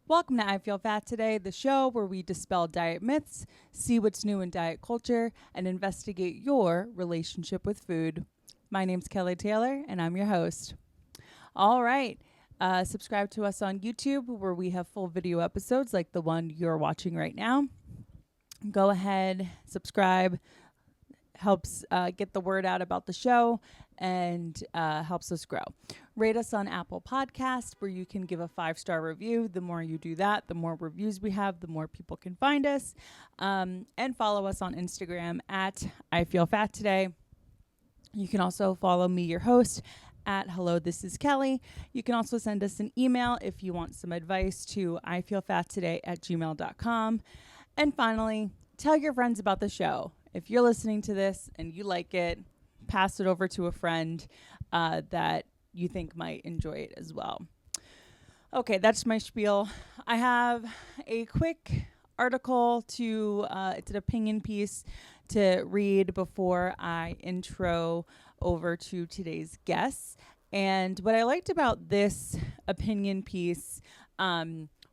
Welcome to I Feel Fat Today, the show where we dispel diet myths, see what's new in diet culture, and investigate your relationship with food. My name's Kelly Taylor, and I'm your host. All right. Subscribe to us on YouTube, where we have full video episodes like the one you're watching right now. Go ahead, subscribe. Helps get the word out about the show and helps us grow. Rate us on Apple Podcasts, where you can give a 5-star review. The more you do that, the more reviews we have, the more people can find us. And follow us on Instagram at I Feel Fat Today. You can also follow me, your host, at Hello, This is Kelly. You can also send us an email if you want some advice to ifeelfattoday@gmail.com. And finally, tell your friends about the show. If you're listening to this and you like it, pass it over to a friend that you think might enjoy it as well. Okay, that's my spiel. I have a quick article it's an opinion piece to read before I intro over to today's guests. And what I liked about this opinion piece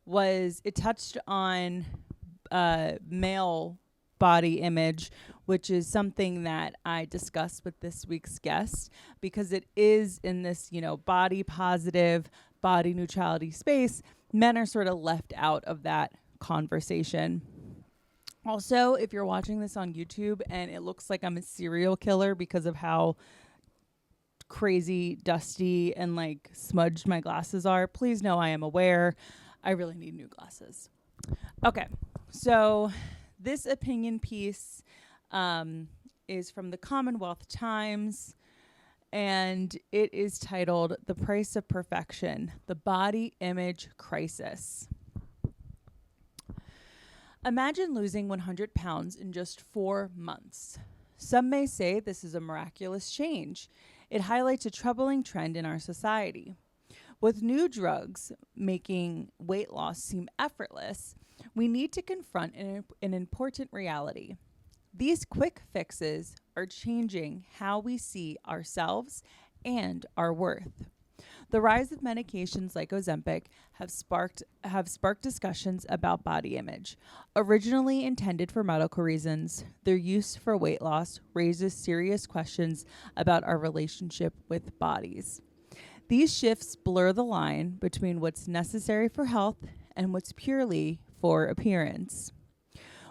was it touched on male body image, which is something that I discussed with this week's guest, because it is in this, body positive, body neutrality space. Men are sort of left out of that conversation. Also, if you're watching this on YouTube and it looks like I'm a serial killer because of how crazy, dusty, and smudged my glasses are, please know I am aware. I really need new glasses. Okay, so this opinion piece is from the Commonwealth Times, and it is titled "The Price of Perfection: The Body Image Crisis." Imagine losing 100 pounds in just 4 months. Some may say this is a miraculous change. It highlights a troubling trend in our society. With new drugs making weight loss seem effortless, we need to confront an important reality. These quick fixes are changing how we see ourselves and our worth. The rise of medications like Ozempic have sparked discussions about body image. Originally intended for medical reasons, their use for weight loss raises serious questions about our relationship with bodies. These shifts blur the line between what's necessary for health and what's purely for appearance.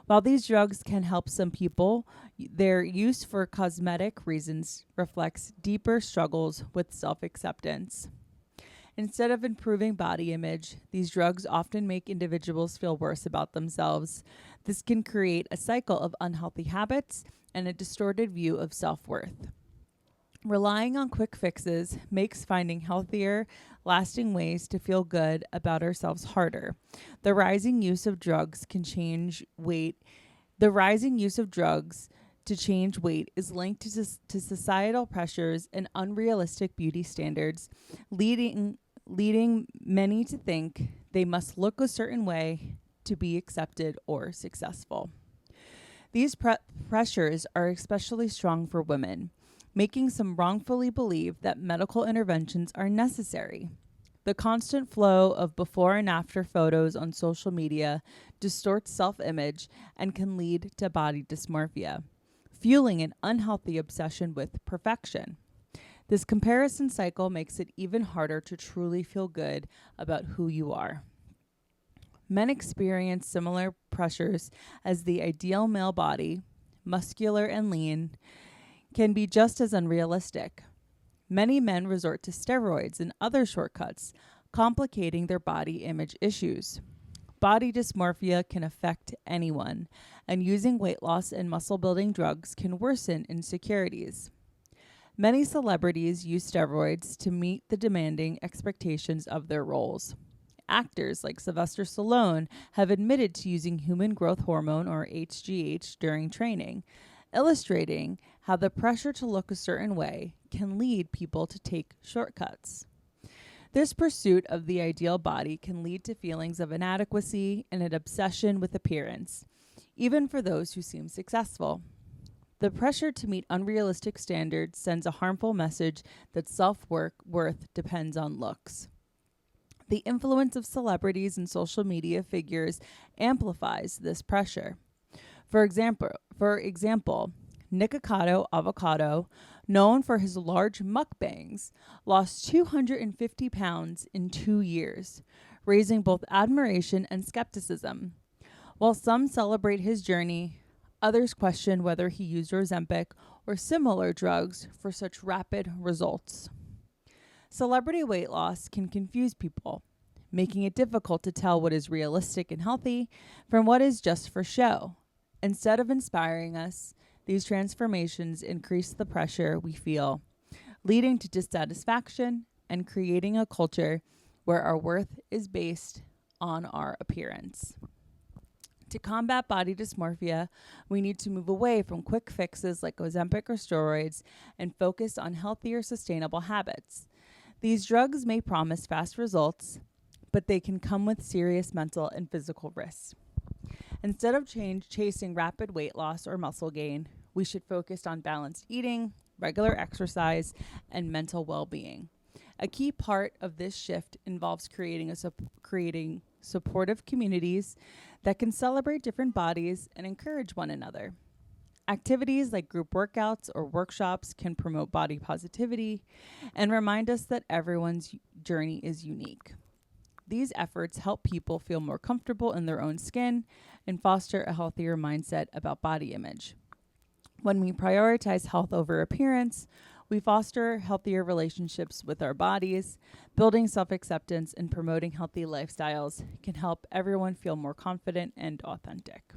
While these drugs can help some people, their use for cosmetic reasons reflects deeper struggles with self-acceptance. Instead of improving body image, these drugs often make individuals feel worse about themselves. This can create a cycle of unhealthy habits and a distorted view of self-worth. Relying on quick fixes makes finding healthier, lasting ways to feel good about ourselves harder. The rising use of drugs to change weight is linked to societal pressures and unrealistic beauty standards, leading many to think they must look a certain way to be accepted or successful. These pressures are especially strong for women, making some wrongfully believe that medical interventions are necessary. The constant flow of before and after photos on social media distorts self-image and can lead to body dysmorphia, fueling an unhealthy obsession with perfection. This comparison cycle makes it even harder to truly feel good about who you are. Men experience similar pressures as the ideal male body, muscular and lean, can be just as unrealistic. Many men resort to steroids and other shortcuts, complicating their body image issues. Body dysmorphia can affect anyone, and using weight loss and muscle-building drugs can worsen insecurities. Many celebrities use steroids to meet the demanding expectations of their roles. Actors like Sylvester Stallone have admitted to using human growth hormone, or HGH, during training, illustrating how the pressure to look a certain way can lead people to take shortcuts. This pursuit of the ideal body can lead to feelings of inadequacy and an obsession with appearance, even for those who seem successful. The pressure to meet unrealistic standards sends a harmful message that self-worth depends on looks. The influence of celebrities and social media figures amplifies this pressure. For example, Nikocado Avocado, known for his large mukbangs, lost 250 pounds in 2 years, raising both admiration and skepticism. While some celebrate his journey, others question whether he used Ozempic or similar drugs for such rapid results. Celebrity weight loss can confuse people, making it difficult to tell what is realistic and healthy from what is just for show. Instead of inspiring us, these transformations increase the pressure we feel, leading to dissatisfaction and creating a culture where our worth is based on our appearance. To combat body dysmorphia, we need to move away from quick fixes like Ozempic or steroids and focus on healthier, sustainable habits. These drugs may promise fast results, but they can come with serious mental and physical risks. Instead of chasing rapid weight loss or muscle gain, we should focus on balanced eating, regular exercise, and mental well-being. A key part of this shift involves creating supportive communities that can celebrate different bodies and encourage one another. Activities like group workouts or workshops can promote body positivity and remind us that everyone's journey is unique. These efforts help people feel more comfortable in their own skin and foster a healthier mindset about body image. When we prioritize health over appearance, we foster healthier relationships with our bodies. Building self-acceptance and promoting healthy lifestyles can help everyone feel more confident and authentic.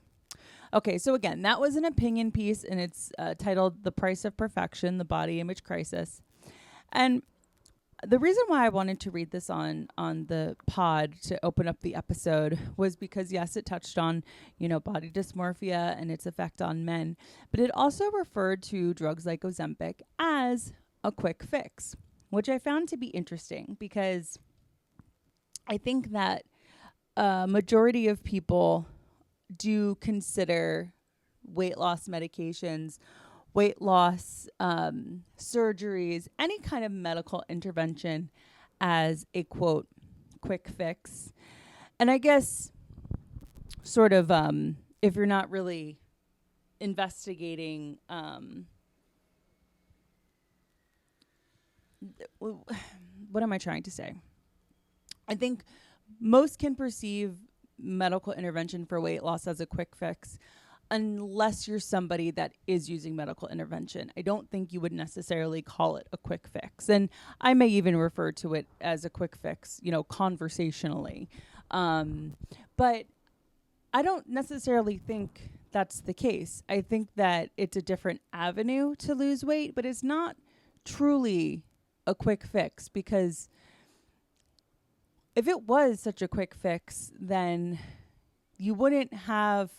Okay, so again, that was an opinion piece, and it's titled The Price of Perfection, the Body Image Crisis. And the reason why I wanted to read this on the pod to open up the episode was because, yes, it touched on, body dysmorphia and its effect on men, but it also referred to drugs like Ozempic as a quick fix, which I found to be interesting because I think that a majority of people do consider weight loss medications, weight loss surgeries, any kind of medical intervention as a, quote, quick fix. And I guess sort of if you're not really investigating what am I trying to say? I think most can perceive medical intervention for weight loss as a quick fix unless you're somebody that is using medical intervention. I don't think you would necessarily call it a quick fix. And I may even refer to it as a quick fix, conversationally. But I don't necessarily think that's the case. I think that it's a different avenue to lose weight, but it's not truly a quick fix, because if it was such a quick fix, then you wouldn't have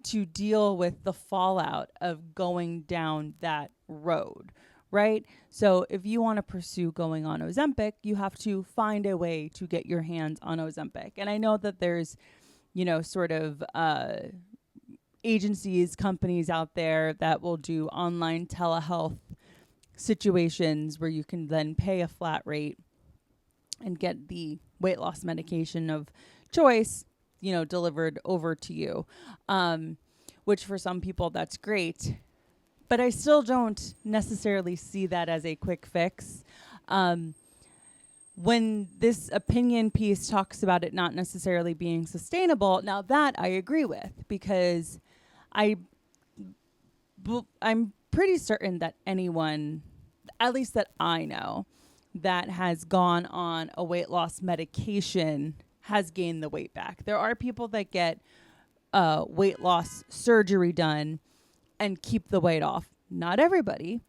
to deal with the fallout of going down that road, right? So if you want to pursue going on Ozempic, you have to find a way to get your hands on Ozempic. And I know that there's, sort of agencies, companies out there that will do online telehealth situations where you can then pay a flat rate and get the weight loss medication of choice, delivered over to you, which for some people that's great. But I still don't necessarily see that as a quick fix. When this opinion piece talks about it not necessarily being sustainable, now that I agree with, because I'm pretty certain that anyone, at least that I know, that has gone on a weight loss medication has gained the weight back. There are people that get weight loss surgery done and keep the weight off. Not everybody,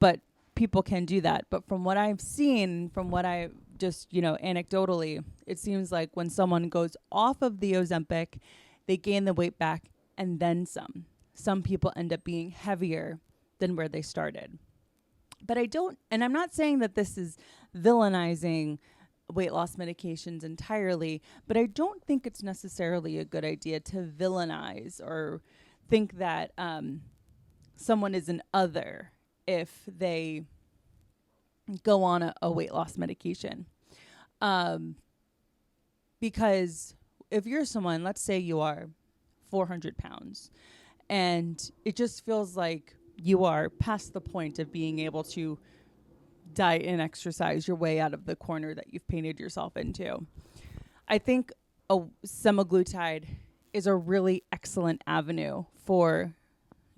but people can do that. But from what I've seen, from what I just, anecdotally, it seems like when someone goes off of the Ozempic, they gain the weight back and then some. Some people end up being heavier than where they started. But I'm not saying that this is villainizing weight loss medications entirely, but I don't think it's necessarily a good idea to villainize or think that someone is an other if they go on a weight loss medication. Because if you're someone, let's say you are 400 pounds, and it just feels like you are past the point of being able to diet and exercise your way out of the corner that you've painted yourself into. I think a semaglutide is a really excellent avenue for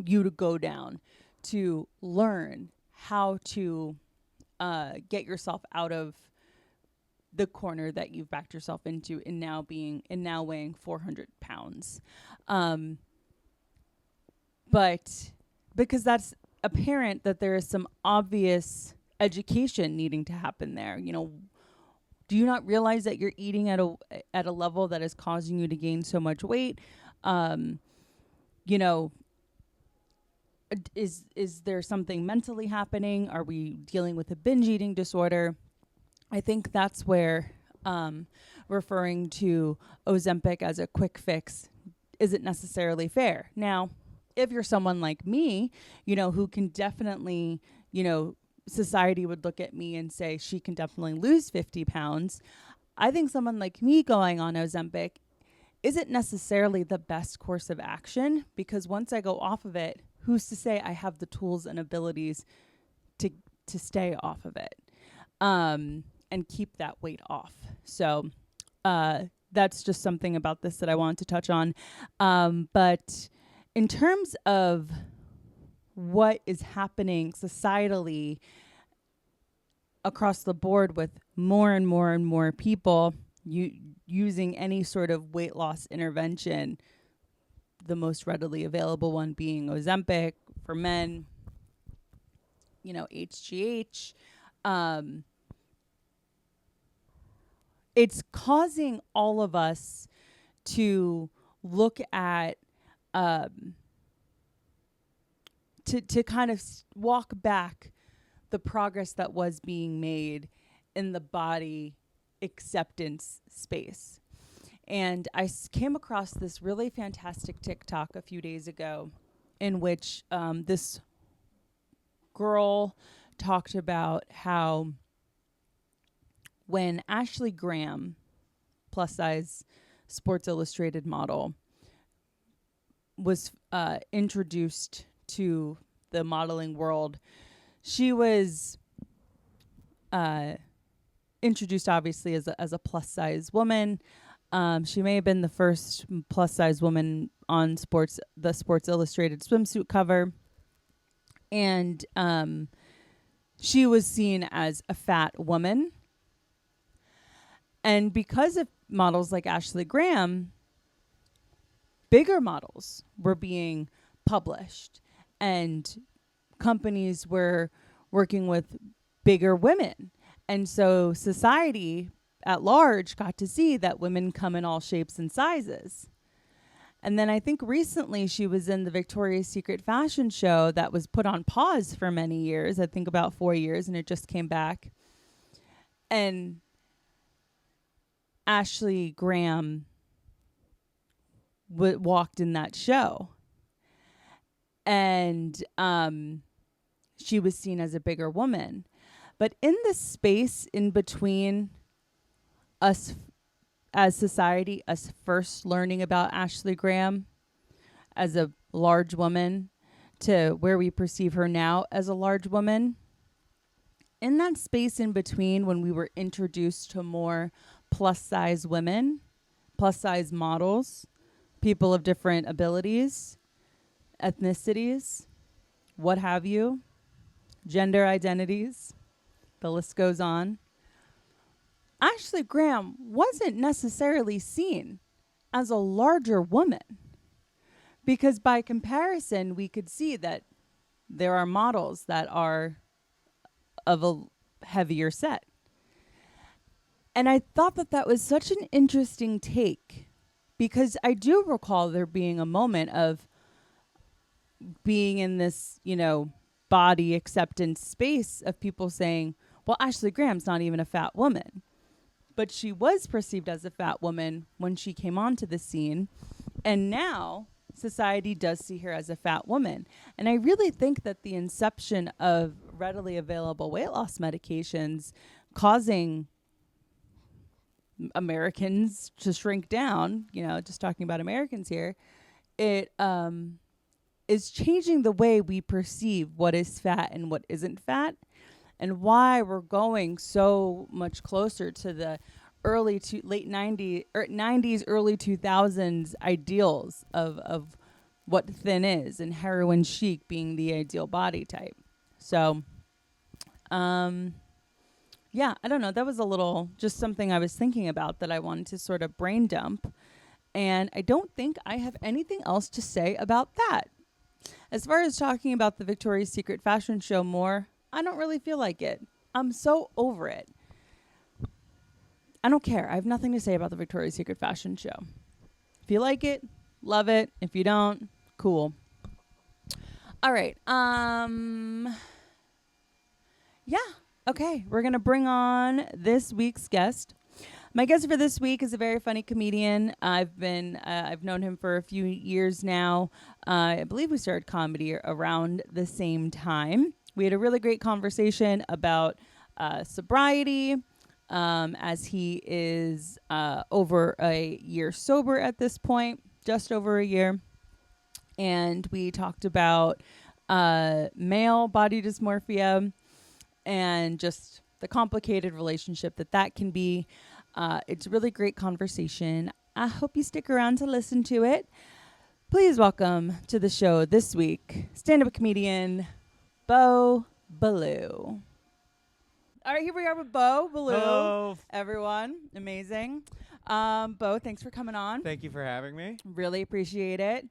you to go down to learn how to get yourself out of the corner that you've backed yourself into and now weighing 400 pounds. But because that's apparent that there is some obvious education needing to happen there. You know, do you not realize that you're eating at a level that is causing you to gain so much weight? You know, is there something mentally happening? Are we dealing with a binge eating disorder? I think that's where referring to Ozempic as a quick fix isn't necessarily fair. Now, if you're someone like me, you know, who can definitely, you know, society would look at me and say she can definitely lose 50 pounds. I think someone like me going on Ozempic isn't necessarily the best course of action, because once I go off of it, who's to say I have the tools and abilities to stay off of it and keep that weight off. So that's just something about this that I wanted to touch on. But in terms of what is happening societally across the board with more and more and more people using any sort of weight loss intervention, the most readily available one being Ozempic for men, you know, HGH. It's causing all of us to look at to kind of walk back the progress that was being made in the body acceptance space. And I came across this really fantastic TikTok a few days ago in which this girl talked about how when Ashley Graham, plus size Sports Illustrated model, was introduced to the modeling world, she was introduced obviously as a plus size woman. She may have been the first plus size woman on the Sports Illustrated swimsuit cover. And she was seen as a fat woman. And because of models like Ashley Graham, bigger models were being published and companies were working with bigger women. And so society at large got to see that women come in all shapes and sizes. And then I think recently she was in the Victoria's Secret fashion show that was put on pause for many years, I think about 4 years, and it just came back. And Ashley Graham walked in that show. And she was seen as a bigger woman. But in the space in between us as society, us first learning about Ashley Graham as a large woman to where we perceive her now as a large woman, in that space in between when we were introduced to more plus size women, plus size models, people of different abilities, ethnicities, what have you, gender identities, the list goes on. Ashley Graham wasn't necessarily seen as a larger woman, because by comparison, we could see that there are models that are of a heavier set. And I thought that that was such an interesting take, because I do recall there being a moment of being in this, you know, body acceptance space of people saying, well, Ashley Graham's not even a fat woman. But she was perceived as a fat woman when she came onto the scene. And now society does see her as a fat woman. And I really think that the inception of readily available weight loss medications causing Americans to shrink down, just talking about Americans here, it is changing the way we perceive what is fat and what isn't fat, and why we're going so much closer to the late 90s, early 2000s ideals of what thin is, and heroin chic being the ideal body type. So, yeah, I don't know. That was a little just something I was thinking about that I wanted to sort of brain dump. And I don't think I have anything else to say about that. As far as talking about the Victoria's Secret fashion show more, I don't really feel like it. I'm so over it. I don't care. I have nothing to say about the Victoria's Secret fashion show. If you like it, love it. If you don't, cool. All right. Yeah. Okay. We're going to bring on this week's guest. My guest for this week is a very funny comedian. I've known him for a few years now. I believe we started comedy around the same time. We had a really great conversation about sobriety, as he is over a year sober at this point, just over a year. And we talked about male body dysmorphia and just the complicated relationship that can be. It's a really great conversation. I hope you stick around to listen to it. Please welcome to the show this week, stand-up comedian Bo Ballew. All right, here we are with Bo Ballew. Hello. Everyone. Amazing. Bo, thanks for coming on. Thank you for having me. Really appreciate it.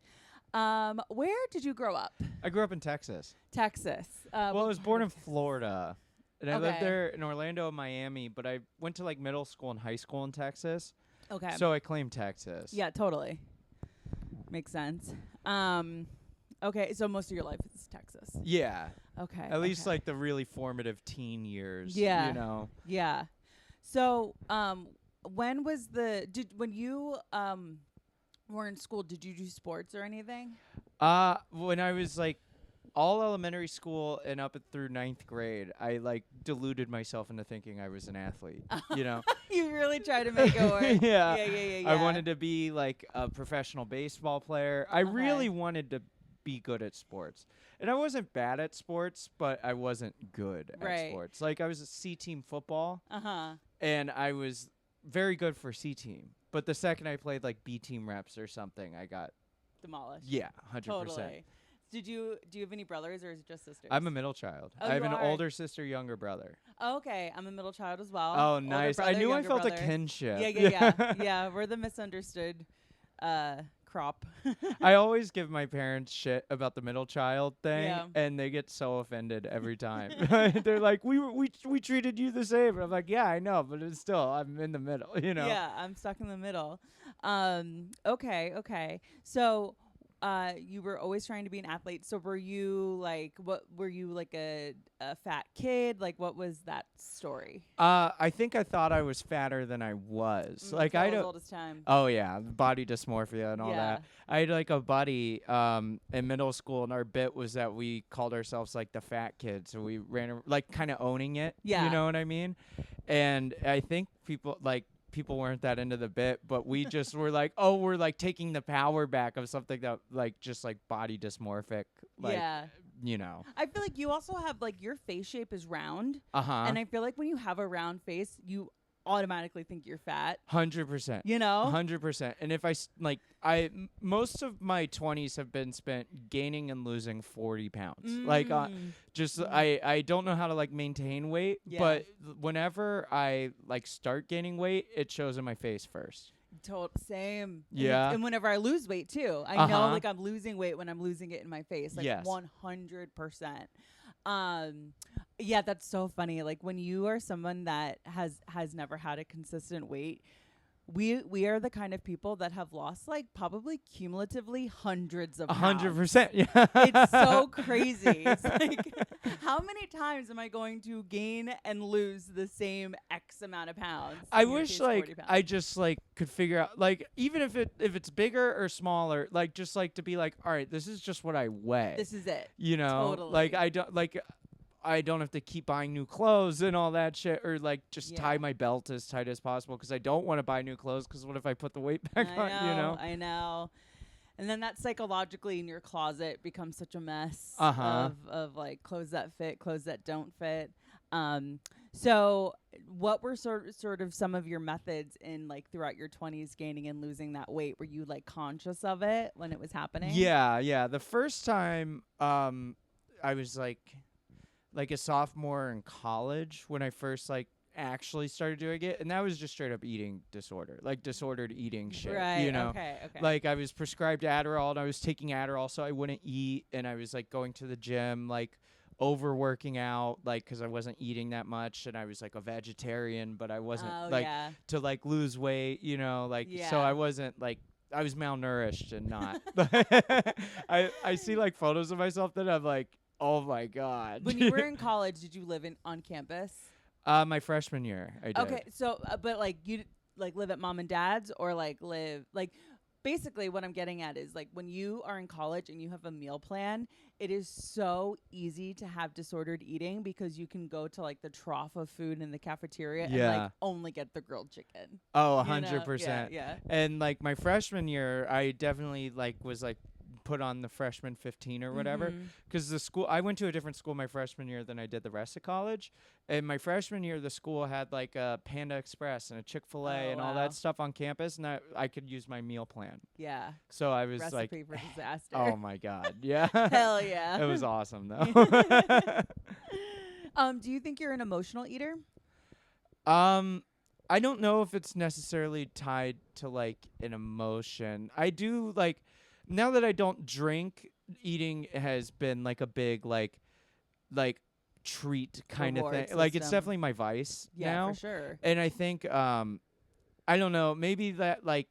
Where did you grow up? I grew up in Texas. Texas. Well, I was born in Florida. And I lived Okay. there in Orlando and Miami, but I went to like middle school and high school in Texas. Okay. So I claim Texas. Yeah, totally. Makes sense. Okay, so most of your life is Texas. Yeah. Okay. At least like the really formative teen years. Yeah. You know. Yeah. So, when you were in school, did you do sports or anything? When I was like all elementary school and up through 9th grade, I like deluded myself into thinking I was an athlete. You know. You really tried to make it work. Yeah. Yeah. I wanted to be like a professional baseball player. I really wanted to be good at sports. And I wasn't bad at sports, but I wasn't good at sports. Like I was a C team football. And I was very good for C team. But the second I played like B team reps or something, I got demolished. Yeah, 100%. Totally. Do you have any brothers, or is it just sisters? I'm a middle child. Oh, I have you an are? older sister, younger brother. Oh, okay. I'm a middle child as well. Oh, Older nice. brother, I knew I younger felt brother. a kinship. Yeah. Yeah, we're the misunderstood crop. I always give my parents shit about the middle child thing, Yeah. and they get so offended every time. They're like, we treated you the same. And I'm like, yeah, I know, but it's still, I'm in the middle, you know? Yeah, I'm stuck in the middle. Okay. So, you were always trying to be an athlete. So were you like a fat kid? Like, what was that story? I think I thought I was fatter than I was. Like I don't. Oldest time. Oh yeah, body dysmorphia and all Yeah. that. I had like a buddy in middle school, and our bit was that we called ourselves like the fat kids, so we ran like kind of owning it. Yeah. You know what I mean? And I think people weren't that into the bit, but we just were like, oh, we're like taking the power back of something that like just like body dysmorphic. Like, yeah. You know. I feel like you also have like your face shape is round. And I feel like when you have a round face, you automatically think you're fat. 100%. You know? 100%. And if most of my 20s have been spent gaining and losing 40 pounds. Like, I don't know how to like maintain weight, but whenever I like start gaining weight, it shows in my face first. Same. Yeah. And whenever I lose weight too, I know like I'm losing weight when I'm losing it in my face. Like 100%. Yeah, that's so funny. Like when you are someone that has never had a consistent weight, we are the kind of people that have lost like probably cumulatively hundreds of pounds. 100%. Yeah. It's so crazy. It's like, how many times am I going to gain and lose the same X amount of pounds? I wish like I just like could figure out like even if it's bigger or smaller, like just like to be like, all right, this is just what I weigh. This is it. You know, Totally. like I don't like I don't have to keep buying new clothes and all that shit, or like just tie Yeah. my belt as tight as possible because I don't want to buy new clothes because what if I put the weight back on, you know? I know. And then that psychologically in your closet becomes such a mess Uh-huh. of like clothes that fit, clothes that don't fit. So what were sort of some of your methods in like throughout your 20s gaining and losing that weight? Were you like conscious of it when it was happening? Yeah. The first time I was like a sophomore in college when I first like actually started doing it, and that was just straight up eating disorder, like disordered eating shit, Right. you know. Okay. Like I was prescribed Adderall and I was taking Adderall so I wouldn't eat, and I was like going to the gym, like overworking out, like because I wasn't eating that much, and I was like a vegetarian, but I wasn't yeah. to like lose weight, you know, like so Yeah. I wasn't like I was malnourished and not. I see like photos of myself that I'm like, oh my god. When you were in college, did you live on campus? My freshman year, I did. Okay, so but like you like live at mom and dad's or like live like basically what I'm getting at is like when you are in college and you have a meal plan, it is so easy to have disordered eating because you can go to like the trough of food in the cafeteria and like only get the grilled chicken. Oh, You know? 100%. Yeah. And like my freshman year, I definitely like was like put on the freshman 15 or whatever, because the school, I went to a different school my freshman year than I did the rest of college, and my freshman year the school had like a Panda Express and a Chick-fil-A and all that stuff on campus, and I could use my meal plan. Yeah. So I was Recipe like, for disaster. oh my god, yeah. Hell yeah. It was awesome though. Do you think you're an emotional eater? I don't know if it's necessarily tied to like an emotion. I do like, now that I don't drink, eating has been like a big like treat kind of thing. Like it's definitely my vice now. Yeah, for sure. And I think I don't know, maybe that like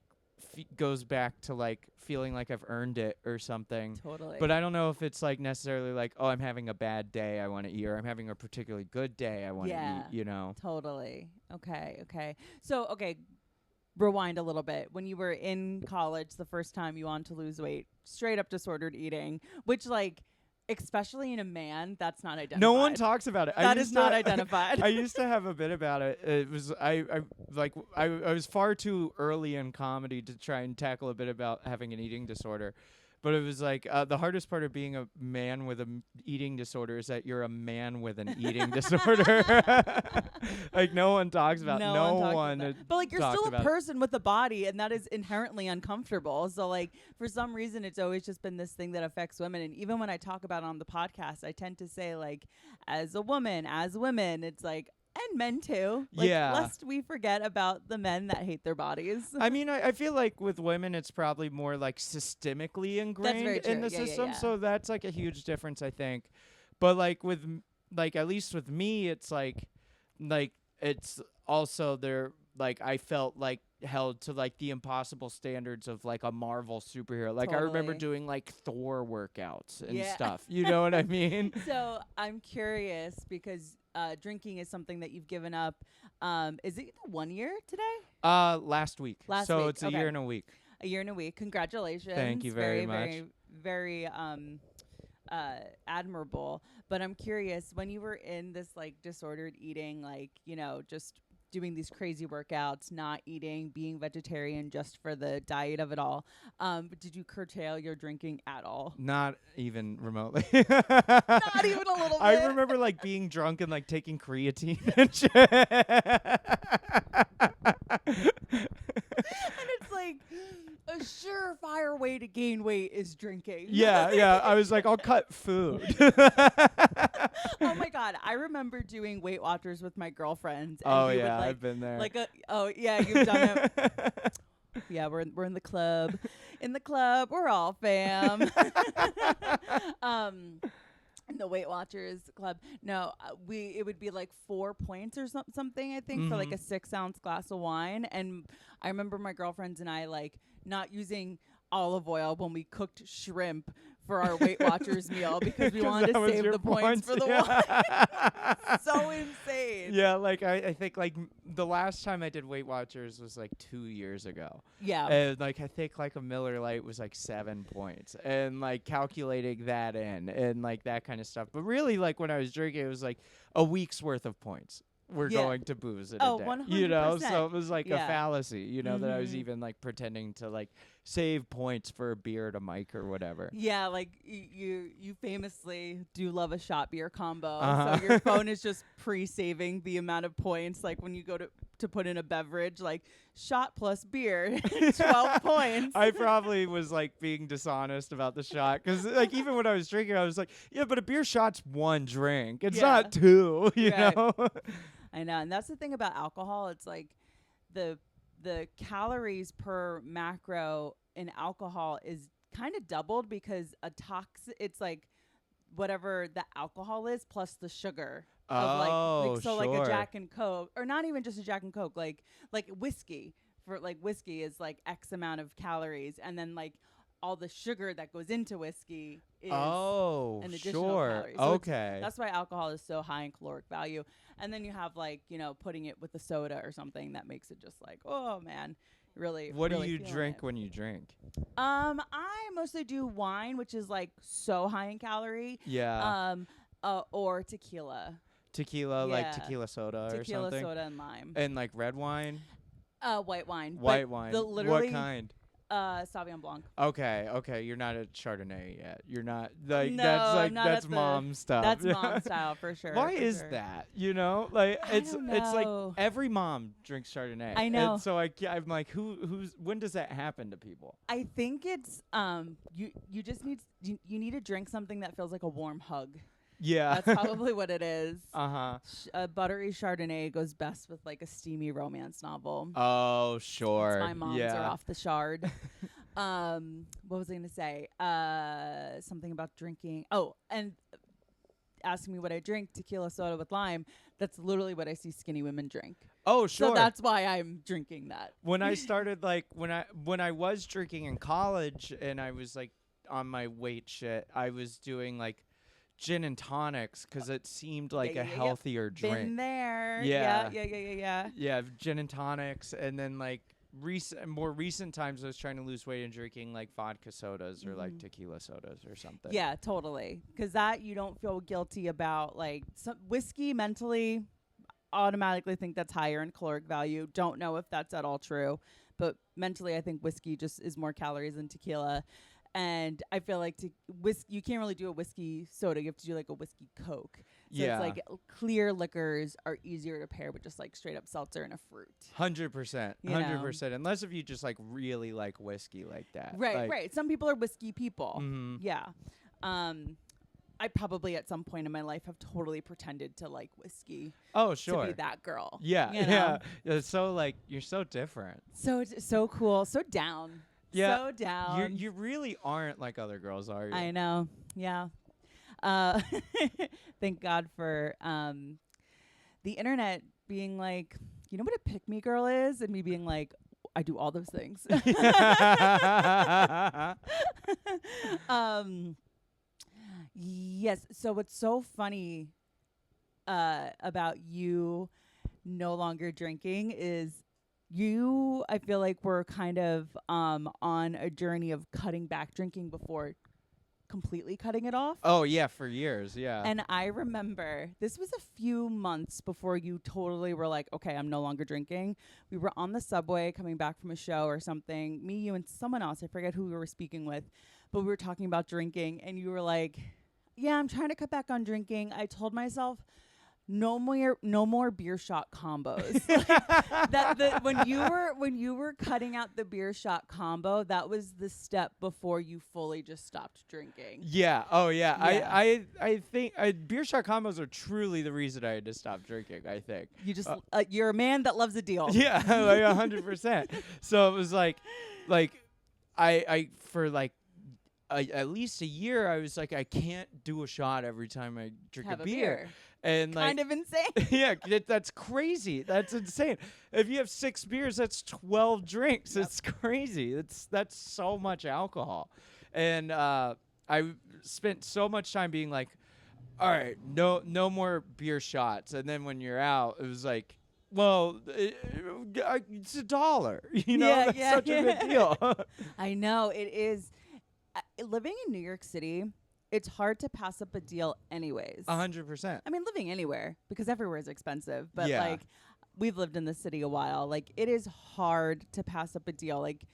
goes back to like feeling like I've earned it or something. Totally. But I don't know if it's like necessarily like, oh, I'm having a bad day, I want to eat, or I'm having a particularly good day, I want to eat, you know. Totally. Okay. So, rewind a little bit. When you were in college, the first time you wanted to lose weight, straight up disordered eating, which like, especially in a man, that's not identified. No one talks about it. That is not identified. I used to have a bit about it. It was I was far too early in comedy to try and tackle a bit about having an eating disorder. But it was like the hardest part of being a man with an eating disorder is that you're a man with an eating disorder. Like no one talks about. No one. But like you're still a person with a body, and that is inherently uncomfortable. So like for some reason, it's always just been this thing that affects women. And even when I talk about it on the podcast, I tend to say like, as a woman, as women, it's like. And men too. Like, lest we forget about the men that hate their bodies. I mean, I feel like with women, it's probably more like systemically ingrained in the system. Yeah. So that's like a huge difference, I think. But like with, like at least with me, it's like it's also there. Like I felt like held to like the impossible standards of like a Marvel superhero. Like I remember doing like Thor workouts and stuff. You know what I mean? So I'm curious because drinking is something that you've given up. Is it 1 year today? Last week. So it's a year and a week. A year and a week. Congratulations. Thank you very much. Very admirable. But I'm curious, when you were in this like disordered eating, like, you know, just doing these crazy workouts, not eating, being vegetarian just for the diet of it all. Did you curtail your drinking at all? Not even remotely. Not even a little bit. I remember like being drunk and like taking creatine and shit. And it's like a surefire way to gain weight is drinking. Yeah. I was like, I'll cut food. Oh my God. I remember doing Weight Watchers with my girlfriends. And I've been there. You've done it. Yeah, we're in the club. In the club, we're all fam. In the Weight Watchers club. No, it would be like 4 points or something, I think, for like a 6-ounce glass of wine. And I remember my girlfriends and I like not using olive oil when we cooked shrimp for our Weight Watchers meal because we wanted to save the points for the wine. So insane. Yeah, like I think like the last time I did Weight Watchers was like 2 years ago. Yeah. And like I think like a Miller Lite was like 7 points, and like calculating that in and like that kind of stuff. But really, like when I was drinking, it was like a week's worth of points we're going to booze in a day. 100%. You know, so it was like a fallacy, you know, that I was Mhm. even like pretending to like save points for a beer at a mic or whatever. Yeah, like you famously do love a shot beer combo. Uh-huh. So your phone is just pre-saving the amount of points. Like when you go to put in a beverage, like shot plus beer, 12 points. I probably was like being dishonest about the shot because like even when I was drinking, I was like, yeah, but a beer shot's 1 drink. It's not 2, you Right. know? I know, and that's the thing about alcohol. It's like the calories per macro in alcohol is kind of doubled because it's like whatever the alcohol is plus the sugar of like a Jack and Coke, or not even just a Jack and Coke, like whiskey. For like whiskey is like X amount of calories, and then like all the sugar that goes into whiskey is an additional calorie. So that's why alcohol is so high in caloric value. And then you have like, you know, putting it with a soda or something that makes it just like, oh man, really. What really do you drink it. when you drink? I mostly do wine, which is like so high in calorie. Yeah. Or tequila. Tequila, like tequila soda or something. Tequila soda and lime. And like red wine. White wine. White wine. What kind? Sauvignon Blanc. Okay. You're not a Chardonnay yet. You're not like No, that's mom stuff. That's mom style for sure. Why is that? You know, like it's like know. every mom drinks Chardonnay. I know. And so I'm like, when does that happen to people? I think it's you just you need to drink something that feels like a warm hug. Yeah. That's probably what it is. Uh-huh. A buttery Chardonnay goes best with like a steamy romance novel. Oh, sure. My moms are off the shard. What was I going to say? Something about drinking. Oh, and asking me what I drink, tequila soda with lime. That's literally what I see skinny women drink. Oh, sure. So that's why I'm drinking that. When I started, like, when I was drinking in college and I was like on my weight shit, I was doing like gin and tonics because it seemed like a healthier drink. Been there. Yeah. Yeah. Gin and tonics, and then like more recent times I was trying to lose weight and drinking like vodka sodas or like tequila sodas or something. Yeah, totally. Because that you don't feel guilty about. Like whiskey, mentally, automatically think that's higher in caloric value. Don't know if that's at all true, but mentally I think whiskey just is more calories than tequila. And I feel like you can't really do a whiskey soda. You have to do like a whiskey Coke. So it's like clear liquors are easier to pair with just like straight up seltzer and a fruit. 100%. 100%. Unless if you just like really like whiskey like that. Right. Some people are whiskey people. Mm-hmm. Yeah. I probably at some point in my life have totally pretended to like whiskey. Oh, sure. To be that girl. Yeah. You know? Yeah. So like you're so different. So cool. So down. Yeah, so down. You really aren't like other girls, are you? I know. Yeah. Thank God for the internet being like, you know what a pick-me girl is? And me being like, I do all those things. Yes. So what's so funny about you no longer drinking is I feel like we're kind of on a journey of cutting back drinking before completely cutting it off. Oh, yeah, for years, yeah. And I remember this was a few months before you totally were like, okay, I'm no longer drinking. We were on the subway coming back from a show or something. Me, you, and someone else. I forget who we were speaking with. But we were talking about drinking. And you were like, yeah, I'm trying to cut back on drinking. I told myself, no more beer shot combos. When you were cutting out the beer shot combo, that was the step before you fully just stopped drinking. Yeah. Oh yeah. I think beer shot combos are truly the reason I had to stop drinking. I think you just you're a man that loves a deal. Yeah, like 100%. So it was like I for like at least a year I was like I can't do a shot every time I drink a beer. And kind of insane. Yeah, that's crazy. That's insane. If you have 6 beers, that's 12 drinks. Yep. It's crazy. That's so much alcohol. And I spent so much time being like, all right, no more beer shots. And then when you're out, it was like, well, it's $1. You know, Yeah, that's yeah, such a good deal. I know it is. Living in New York City, it's hard to pass up a deal anyways. 100%. I mean, living anywhere, because everywhere is expensive. But Yeah. like, we've lived in the city a while. Like, it is hard to pass up a deal. Like,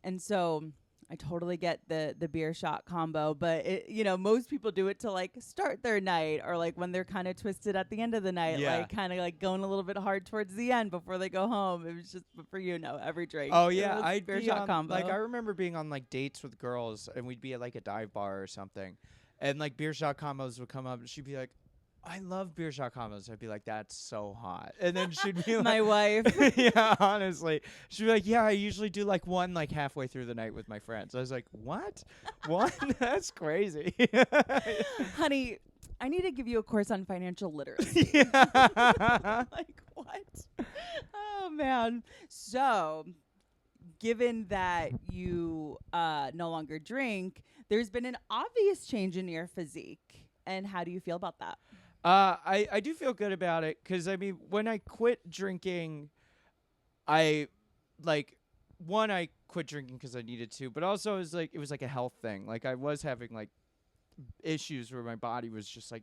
and so I totally get the beer shot combo. But it, most people do it to like start their night, or like when they're kind of twisted at the end of the night, Yeah. like kind of like going a little bit hard towards the end before they go home. It was just, but for every drink. Oh yeah, I'd beer shot combo. Like I remember being on like dates with girls, and we'd be at like a dive bar or something, and like beer shot combos would come up, and she'd be like, I love beer shot combos. I'd be like, that's so hot. And then she'd be like, my wife. yeah, honestly. She'd be like, yeah, I usually do like one like halfway through the night with my friends. I was like, what? One? That's crazy. Honey, I need to give you a course on financial literacy. Yeah. Like, what? Oh, man. So, given that you no longer drink, there's been an obvious change in your physique. And how do you feel about that? I do feel good about it, because I mean, when I quit drinking, I quit drinking because I needed to, but also it was like a health thing. Like I was having like issues where my body was just like,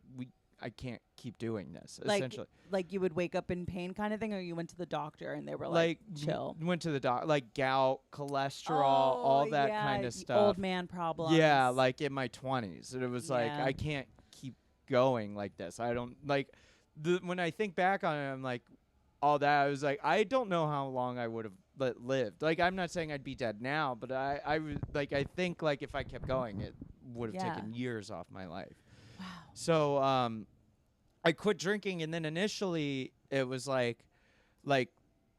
I can't keep doing this, essentially. Like you would wake up in pain kind of thing, or you went to the doctor and they were like chill? Went to the doc, like gout, cholesterol, all that kind of stuff. Old man problems. Yeah, like in my 20s. And it was like, Yeah. I can't keep going like this. I don't like when I think back on it, I'm like, all that, I was like, I don't know how long I would have lived. Like, I'm not saying I'd be dead now, but I think like if I kept going, it would have taken years off my life. Wow. So I quit drinking, and then initially it was like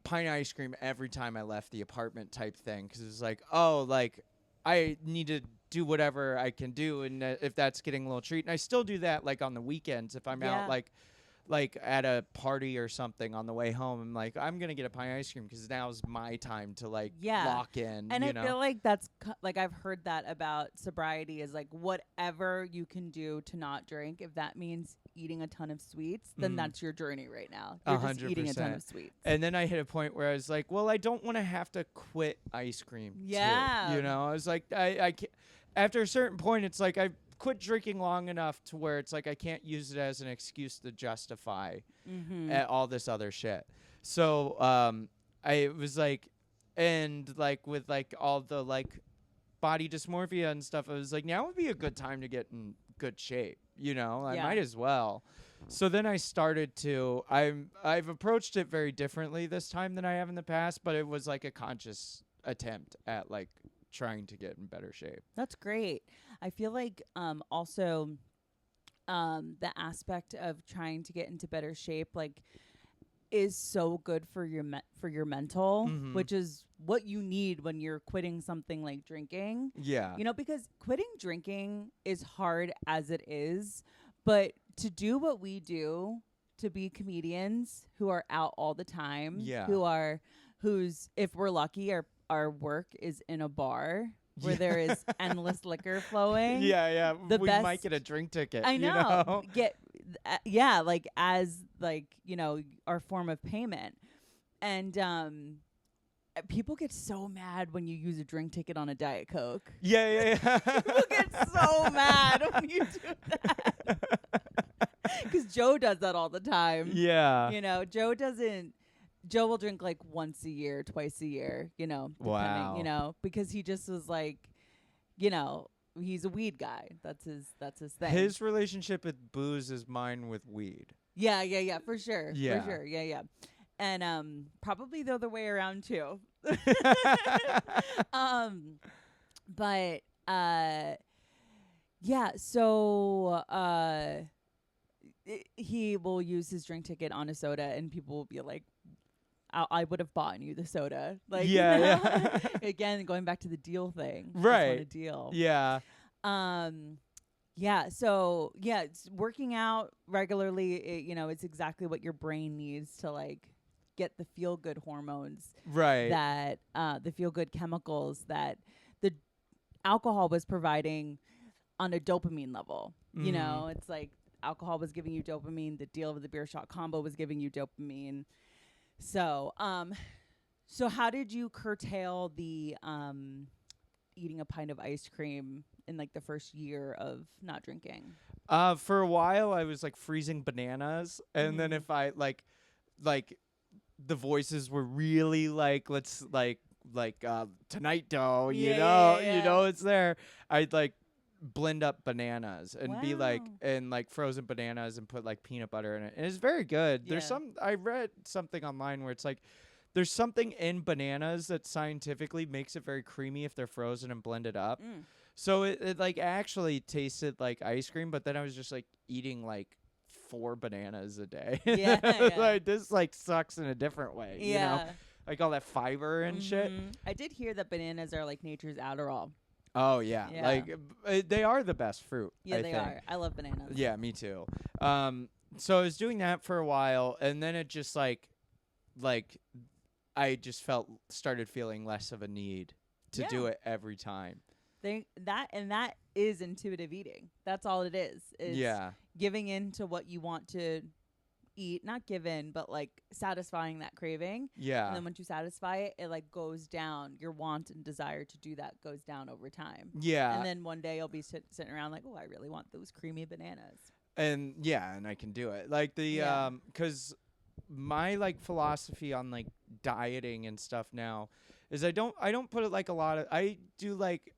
pint ice cream every time I left the apartment type thing, because it was like, oh, like I need to do whatever I can do, and if that's getting a little treat, and I still do that like on the weekends if I'm out like at a party or something on the way home. I'm like, I'm gonna get a pint of ice cream because now's my time to like lock in. And I feel like that's like I've heard that about sobriety, is like whatever you can do to not drink. If that means eating a ton of sweets, then that's your journey right now. You're 100%. Just eating a ton of sweets. And then I hit a point where I was like, well, I don't want to have to quit ice cream. Yeah. Too, I was like, I can't, after a certain point, it's like I quit drinking long enough to where it's like I can't use it as an excuse to justify all this other shit. So I was like, and like with like all the like body dysmorphia and stuff, I was like, now would be a good time to get in good shape. I might as well. So then I started to, I've approached it very differently this time than I have in the past, but it was like a conscious attempt at like trying to get in better shape. That's great. I feel like also the aspect of trying to get into better shape like is so good for your mental, which is what you need when you're quitting something like drinking. Yeah. Because quitting drinking is hard as it is, but to do what we do, to be comedians who are out all the time, who's if we're lucky, our work is in a bar where there is endless liquor flowing. Yeah. We might get a drink ticket. I know. Like as like, our form of payment. And people get so mad when you use a drink ticket on a Diet Coke. Yeah. People get so mad when you do that. Because Joe does that all the time. Yeah. Joe will drink like once a year, twice a year, depending, wow. Because he just was like, he's a weed guy. That's his thing. His relationship with booze is mine with weed. Yeah, for sure. Yeah. For sure. Yeah. And probably the other way around too. But so he will use his drink ticket on a soda, and people will be like, I would have bought you the soda. Like, yeah. Again, going back to the deal thing. Right. A deal. Yeah. So it's working out regularly. It's exactly what your brain needs to like get the feel good hormones. Right. That the feel good chemicals that the alcohol was providing. on a dopamine level. You know, it's like alcohol was giving you dopamine. The deal with the beer shot combo was giving you dopamine. So, so how did you curtail the eating a pint of ice cream in like the first year of not drinking? For a while, I was like freezing bananas, and then if I like the voices were really like, let's like tonight dough, you know, it's there. I'd like blend up bananas and be like, and like frozen bananas and put like peanut butter in it, and it's very good. There's I read something online where it's like there's something in bananas that scientifically makes it very creamy if they're frozen and blended up. So it like actually tasted like ice cream, but then I was just like eating like 4 bananas a day. Like this like sucks in a different way. You know? Like all that fiber and shit. I did hear that bananas are like nature's Adderall. Oh yeah. Like they are the best fruit. Yeah, I they think. are. I love bananas. Yeah, me too. So I was doing that for a while, and then it just like I just started feeling less of a need to do it every time. That is intuitive eating. That's all it is. It's giving in to what you want to eat, not give in, but like satisfying that craving. Yeah. And then once you satisfy it, it like goes down. Your want and desire to do that goes down over time. Yeah. And then one day you'll be sitting around like, oh, I really want those creamy bananas. And and I can do it. Like the 'cause my like philosophy on like dieting and stuff now is I don't put it like a lot of, I do like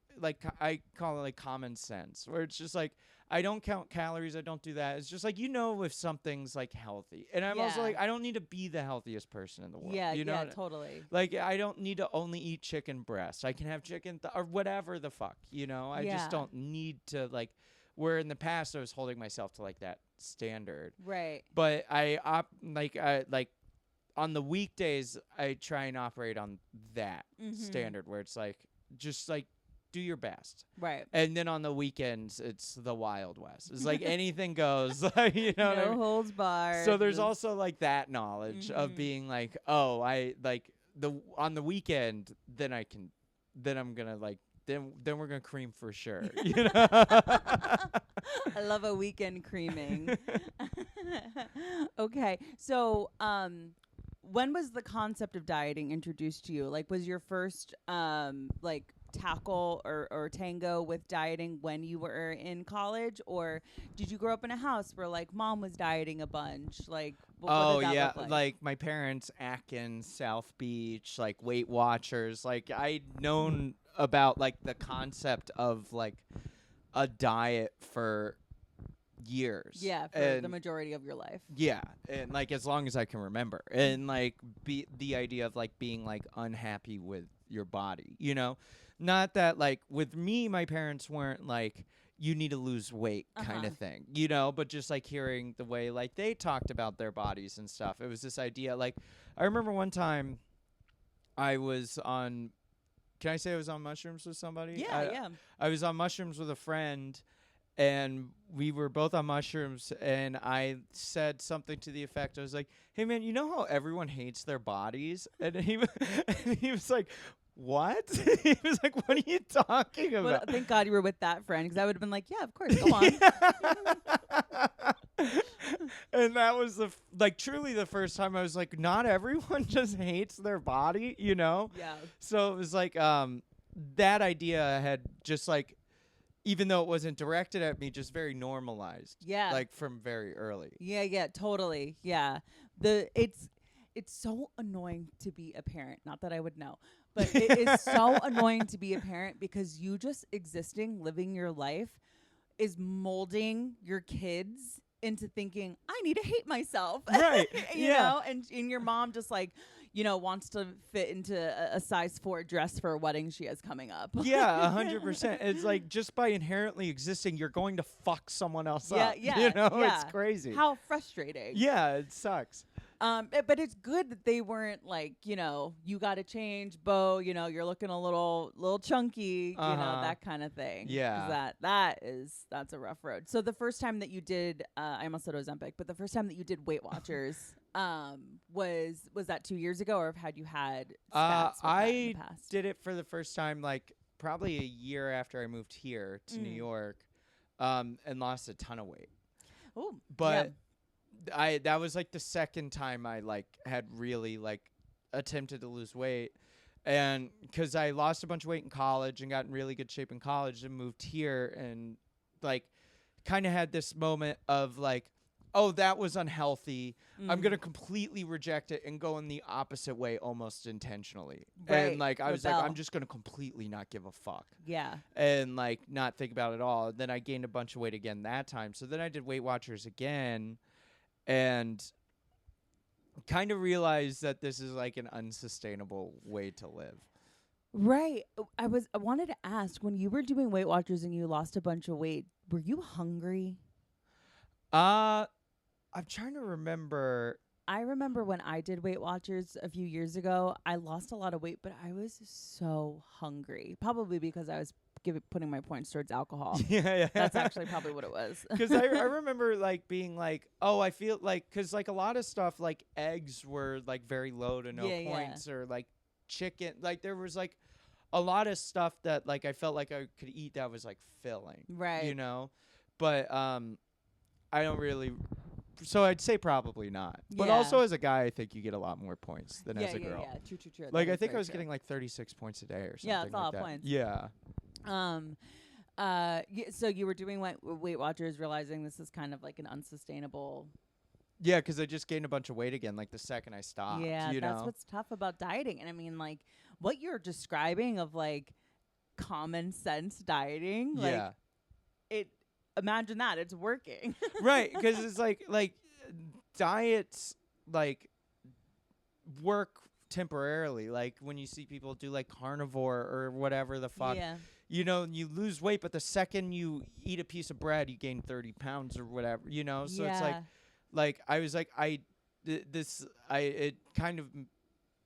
I call it like common sense, where it's just like I don't count calories. I don't do that. It's just like, you know, if something's like healthy, and I'm also like, I don't need to be the healthiest person in the world. Yeah, you know, totally. Like I don't need to only eat chicken breast. I can have chicken or whatever the fuck, you know. I just don't need to like. Where in the past I was holding myself to like that standard. Right. But I on the weekdays I try and operate on that standard, where it's like just like do your best. Right. And then on the weekends it's the Wild West. It's like anything goes. Like, you know, no holds barred. So there's also like that knowledge of being like, oh, I like on the weekend then I'm gonna like then we're gonna cream for sure. You know? I love a weekend creaming. Okay, so when was the concept of dieting introduced to you? Like, was your first like tackle or tango with dieting when you were in college, or did you grow up in a house where like mom was dieting a bunch? Like, what did that look like? My parents, Atkins, South Beach, like Weight Watchers. Like I'd known about like the concept of like a diet for years. Yeah, for the majority of your life. Yeah, and like as long as I can remember, and like the idea of like being like unhappy with your body, you know. Not that like with me, my parents weren't like, you need to lose weight kind of thing, you know, but just like hearing the way like they talked about their bodies and stuff. It was this idea. Like I remember one time I was on, can I say I was on mushrooms with somebody? Yeah, I was on mushrooms with a friend, and we were both on mushrooms, and I said something to the effect, I was like, hey man, you know how everyone hates their bodies? And he was like, what? He was like, what are you talking about? Well, thank God you were with that friend, because I would have been like, yeah, of course, go on. And that was truly the first time I was like, not everyone just hates their body, you know? Yeah. So it was like that idea had just like, even though it wasn't directed at me, just very normalized. Yeah. Like from very early. Yeah, totally. Yeah. It's so annoying to be a parent. Not that I would know. But it is so annoying to be a parent, because you just existing, living your life is molding your kids into thinking, I need to hate myself. Right. you know, and your mom just like, you know, wants to fit into a size 4 dress for a wedding she has coming up. Yeah, 100%. It's like just by inherently existing, you're going to fuck someone else up. Yeah, you know, it's crazy. How frustrating. Yeah, it sucks. But it's good that they weren't like, you know, you got to change, Bo, you know, you're looking a little chunky, you know, that kind of thing. Yeah. That's a rough road. So the first time that you did, I almost said Ozempic, but the first time that you did Weight Watchers, was that 2 years ago, or had you had stats with that in the past? Did it for the first time, like probably a year after I moved here to New York. and lost a ton of weight. Oh, But that was like the second time I like had really like attempted to lose weight. And because I lost a bunch of weight in college and got in really good shape in college and moved here and like kind of had this moment of like, oh, that was unhealthy. I'm going to completely reject it and go in the opposite way almost intentionally. Right. And like, I was like, I'm just going to completely not give a fuck. Yeah. And like not think about it at all. Then I gained a bunch of weight again that time. So then I did Weight Watchers again and kind of realized that this is like an unsustainable way to live. Right. I wanted to ask, when you were doing Weight Watchers and you lost a bunch of weight, were you hungry? I'm trying to remember. I remember when I did Weight Watchers a few years ago, I lost a lot of weight, but I was so hungry. Probably because I was putting my points towards alcohol. Yeah. That's actually probably what it was. Because I remember like being like, oh, I feel like, because like a lot of stuff, like eggs were like very low to no points, or like chicken. Like there was like a lot of stuff that like I felt like I could eat that was like filling. Right. You know? But I don't really. So I'd say probably not. But also as a guy, I think you get a lot more points than as a girl. Yeah, true. Like I think I was getting like 36 points a day or something. Yeah, that's a lot like of points. Yeah. So you were doing Weight Watchers, realizing this is kind of like an unsustainable. Yeah, because I just gained a bunch of weight again, like the second I stopped. Yeah, that's what's tough about dieting. And I mean, like what you're describing of like common sense dieting, like imagine that it's working. Right, because it's like diets like work temporarily. Like when you see people do like carnivore or whatever the fuck. Yeah. You know, you lose weight, but the second you eat a piece of bread, you gain 30 pounds or whatever, you know? So it's like I was like, it kind of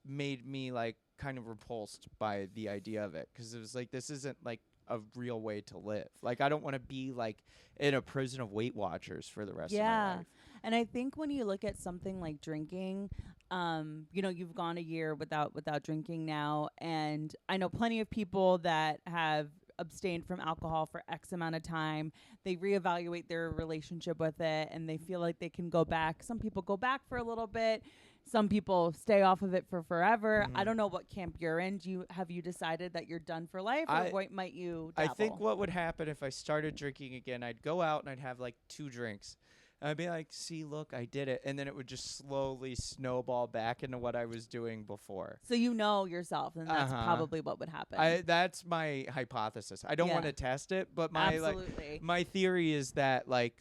made me like kind of repulsed by the idea of it. Cause it was like, this isn't like a real way to live. Like, I don't want to be like in a prison of Weight Watchers for the rest of my life. And I think when you look at something like drinking, you know, you've gone a year without drinking now, and I know plenty of people that have abstained from alcohol for X amount of time. They reevaluate their relationship with it, and they feel like they can go back. Some people go back for a little bit. Some people stay off of it for forever. I don't know what camp you're in. Have you decided that you're done for life, or what might you dabble? I think what would happen if I started drinking again, I'd go out and I'd have like 2 drinks. I'd be like, see, look, I did it. And then it would just slowly snowball back into what I was doing before. So you know yourself, and that's probably what would happen. That's my hypothesis. I don't want to test it, but my theory is that, like,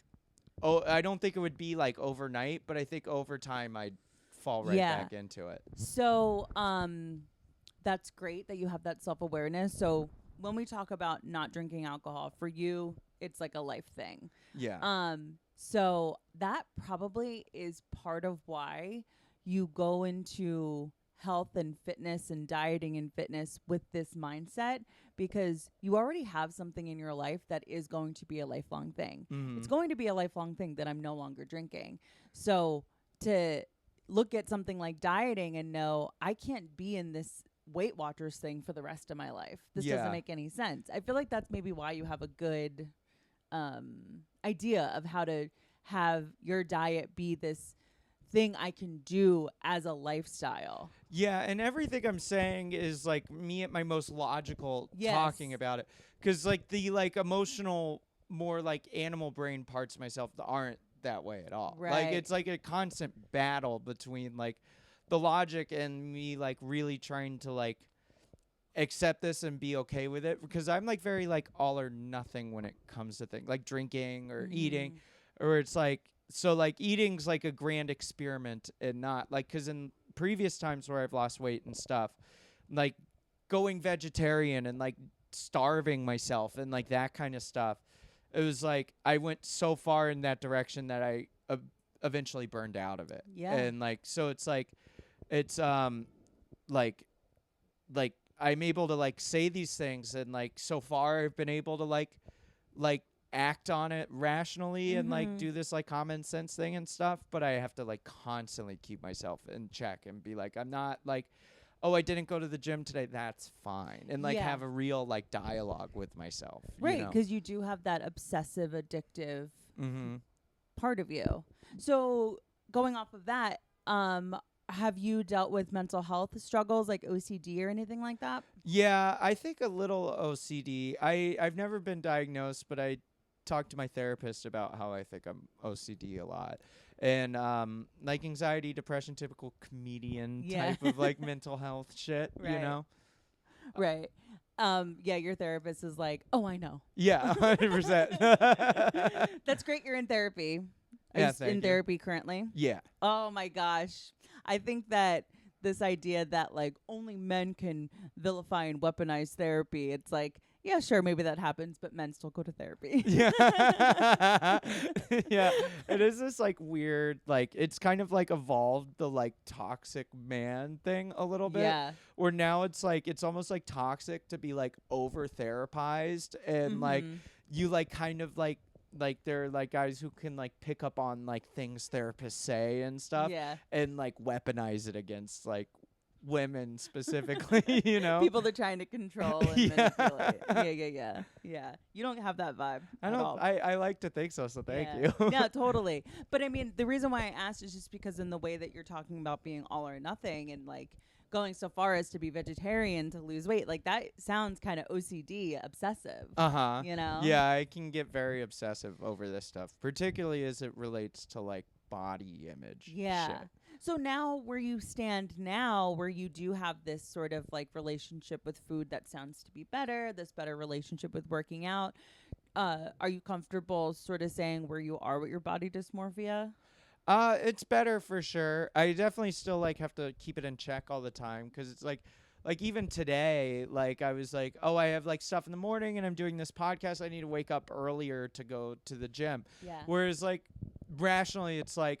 I don't think it would be, like, overnight, but I think over time I'd fall right back into it. So that's great that you have that self-awareness. So when we talk about not drinking alcohol, for you, it's like a life thing. Yeah. So that probably is part of why you go into health and fitness and dieting and fitness with this mindset, because you already have something in your life that is going to be a lifelong thing. It's going to be a lifelong thing that I'm no longer drinking. So to look at something like dieting and know I can't be in this Weight Watchers thing for the rest of my life. This doesn't make any sense. I feel like that's maybe why you have a good idea of how to have your diet be this thing I can do as a lifestyle. Yeah, and everything I'm saying is like me at my most logical talking about it, because like the like emotional, more like animal brain parts of myself that aren't that way at all. Right. Like it's like a constant battle between like the logic and me like really trying to like accept this and be okay with it, because I'm like very like all or nothing when it comes to things like drinking or eating, or it's like, so like eating's like a grand experiment, and not like, because in previous times where I've lost weight and stuff, like going vegetarian and like starving myself and like that kind of stuff, it was like I went so far in that direction that I eventually burned out of it. And like, so it's like, it's like I'm able to like say these things, and like so far I've been able to like act on it rationally and like do this like common sense thing and stuff, but I have to like constantly keep myself in check and be like, I'm not like, oh, I didn't go to the gym today, that's fine. And like have a real like dialogue with myself. Right, because you do have that obsessive addictive Mm-hmm. part of you. So going off of that, have you dealt with mental health struggles like OCD or anything like that? Yeah, I think a little OCD. I've never been diagnosed, but I talked to my therapist about how I think I'm OCD a lot. And like anxiety, depression, typical comedian type of like mental health shit, you know? Right. Yeah, your therapist is like, oh, I know. Yeah, 100%. That's great. You're in therapy. Yeah, in therapy currently? Yeah. Oh my gosh. I think that this idea that like only men can vilify and weaponize therapy, it's like, yeah, sure, maybe that happens, but men still go to therapy. Yeah. Yeah. It is this like weird, like it's kind of like evolved the like toxic man thing a little bit. Yeah. Where now it's like it's almost like toxic to be like over therapized and like you like kind of like there are like guys who can like pick up on like things therapists say and stuff and like weaponize it against like women specifically, you know, people they're trying to control and manipulate. Yeah. You don't have that vibe. I like to think so thank you. Yeah, totally. But I mean, the reason why I asked is just because in the way that you're talking about being all or nothing and like going so far as to be vegetarian to lose weight, like that sounds kind of OCD obsessive. You know? Yeah, I can get very obsessive over this stuff, particularly as it relates to like body image. Yeah. Shit. So now where you stand now, where you do have this sort of like relationship with food that sounds to be better, this better relationship with working out, are you comfortable sort of saying where you are with your body dysmorphia? It's better for sure. I definitely still like have to keep it in check all the time because it's like even today, like I was like, oh, I have like stuff in the morning and I'm doing this podcast. I need to wake up earlier to go to the gym. Yeah. Whereas like rationally, it's like,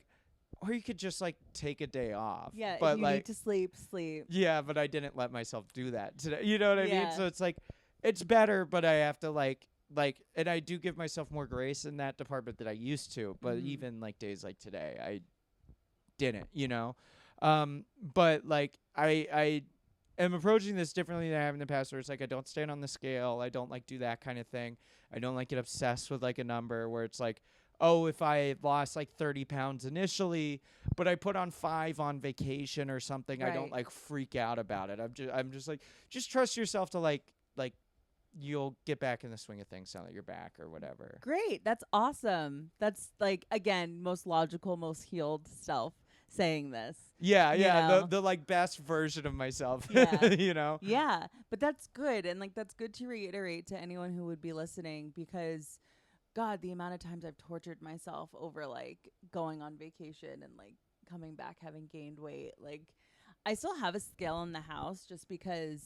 or you could just like take a day off. Yeah, but if you like, need to sleep. Yeah, but I didn't let myself do that today. You know what I mean? So it's like, it's better, but I have to like, and I do give myself more grace in that department that I used to. But even like days like today, I didn't, you know? But like, I am approaching this differently than I have in the past where it's like, I don't stand on the scale. I don't like do that kind of thing. I don't like get obsessed with like a number where it's like, oh, if I lost like 30 pounds initially, but I put on 5 on vacation or something, I don't like freak out about it. I'm just like, just trust yourself to like you'll get back in the swing of things now that you're back or whatever. Great. That's awesome. That's like, again, most logical, most healed self saying this. Yeah. The like best version of myself, you know? Yeah. But that's good. And like, that's good to reiterate to anyone who would be listening because God, the amount of times I've tortured myself over like going on vacation and like coming back having gained weight. Like I still have a scale in the house just because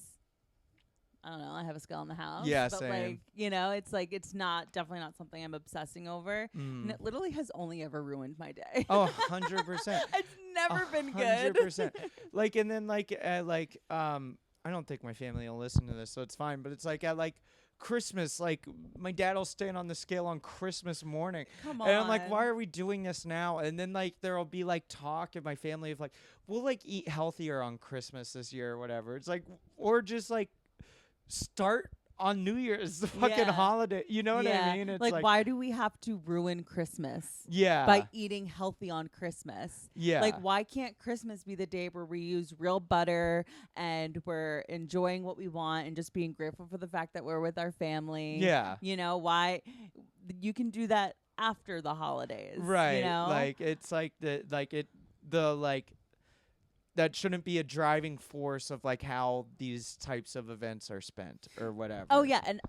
I don't know, I have a scale in the house. Yeah, but same. like, you know, it's like it's definitely not something I'm obsessing over. And it literally has only ever ruined my day. Oh, 100%. It's never been good. 100%. Like and then like I don't think my family will listen to this, so it's fine, but it's like at like Christmas, like my dad will stand on the scale on Christmas morning. Come on. And I'm like, why are we doing this now? And then like there'll be like talk in my family of like, we'll like eat healthier on Christmas this year or whatever. It's like, or just like start on New Year's, the fucking holiday. You know what I mean? It's like, why do we have to ruin Christmas? Yeah. By eating healthy on Christmas. Yeah. Like, why can't Christmas be the day where we use real butter and we're enjoying what we want and just being grateful for the fact that we're with our family? Yeah. You know, why you can do that after the holidays. Right. You know? Like, it's like that shouldn't be a driving force of like how these types of events are spent or whatever. Oh yeah, and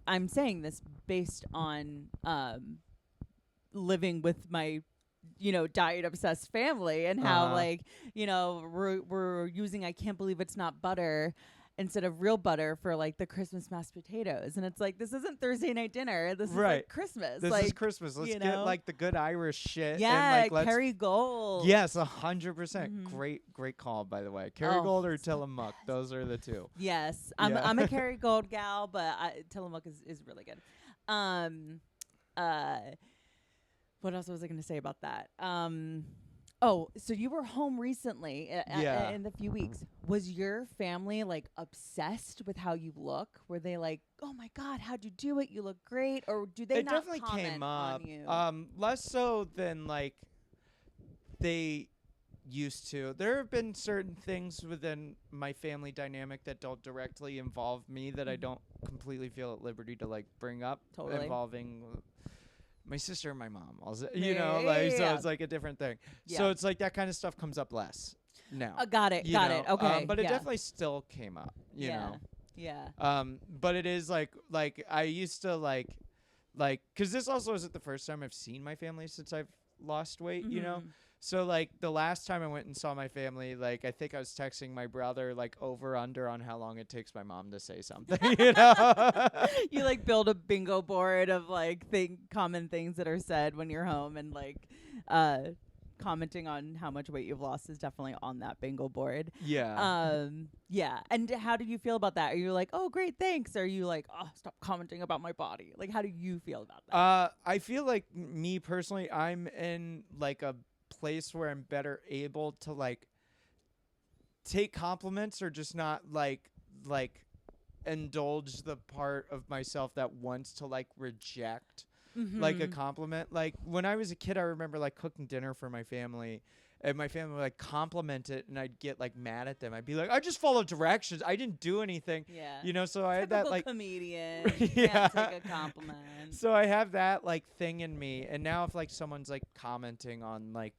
I'm saying this based on living with my diet obsessed family and how like we're using I can't believe it's not butter instead of real butter for like the Christmas mashed potatoes. And it's like, this isn't Thursday night dinner. This is like Christmas. This is Christmas. Let's get like the good Irish shit. Yeah, and, like, Kerrygold. Yes, 100%. Great call, by the way. Kerrygold or Tillamook. Those are the two. Yes. I'm a Kerrygold gal, but Tillamook is really good. What else was I going to say about that? Oh, so you were home recently Yeah. in the few weeks. Was your family like obsessed with how you look? Were they like, "Oh my God, how'd you do it? You look great," or do they It not definitely comment came up. on you? Less so than like they used to. There have been certain things within my family dynamic that don't directly involve me that I don't completely feel at liberty to like bring up, Totally. involving my sister and my mom. Also, Yeah. so it's like a different thing. Yeah. So it's like that kind of stuff comes up less now. Got it. Got it. Okay. But it yeah. definitely still came up. You know. Yeah. But it is like I used to like because this also isn't the first time I've seen my family since I've lost weight. You know. So like the last time I went and saw my family, like I think I was texting my brother like over under on how long it takes my mom to say something. You know. You like build a bingo board of like common things that are said when you're home, and like commenting on how much weight you've lost is definitely on that bingo board. Yeah. Yeah. And how do you feel about that? Are you like, "Oh, great, thanks"? Or are you like, "Oh, stop commenting about my body"? Like, how do you feel about that? I feel like me personally, I'm in like a place where I'm better able to like take compliments or just not like indulge the part of myself that wants to like reject like a compliment. Like when I was a kid, I remember like cooking dinner for my family, and my family would like compliment it, and I'd get like mad at them. I'd be like, I just followed directions. I didn't do anything. Yeah. You know, so I had that like comedian. Yeah. Can't take a compliment. So I have that like thing in me, and now if like someone's like commenting on like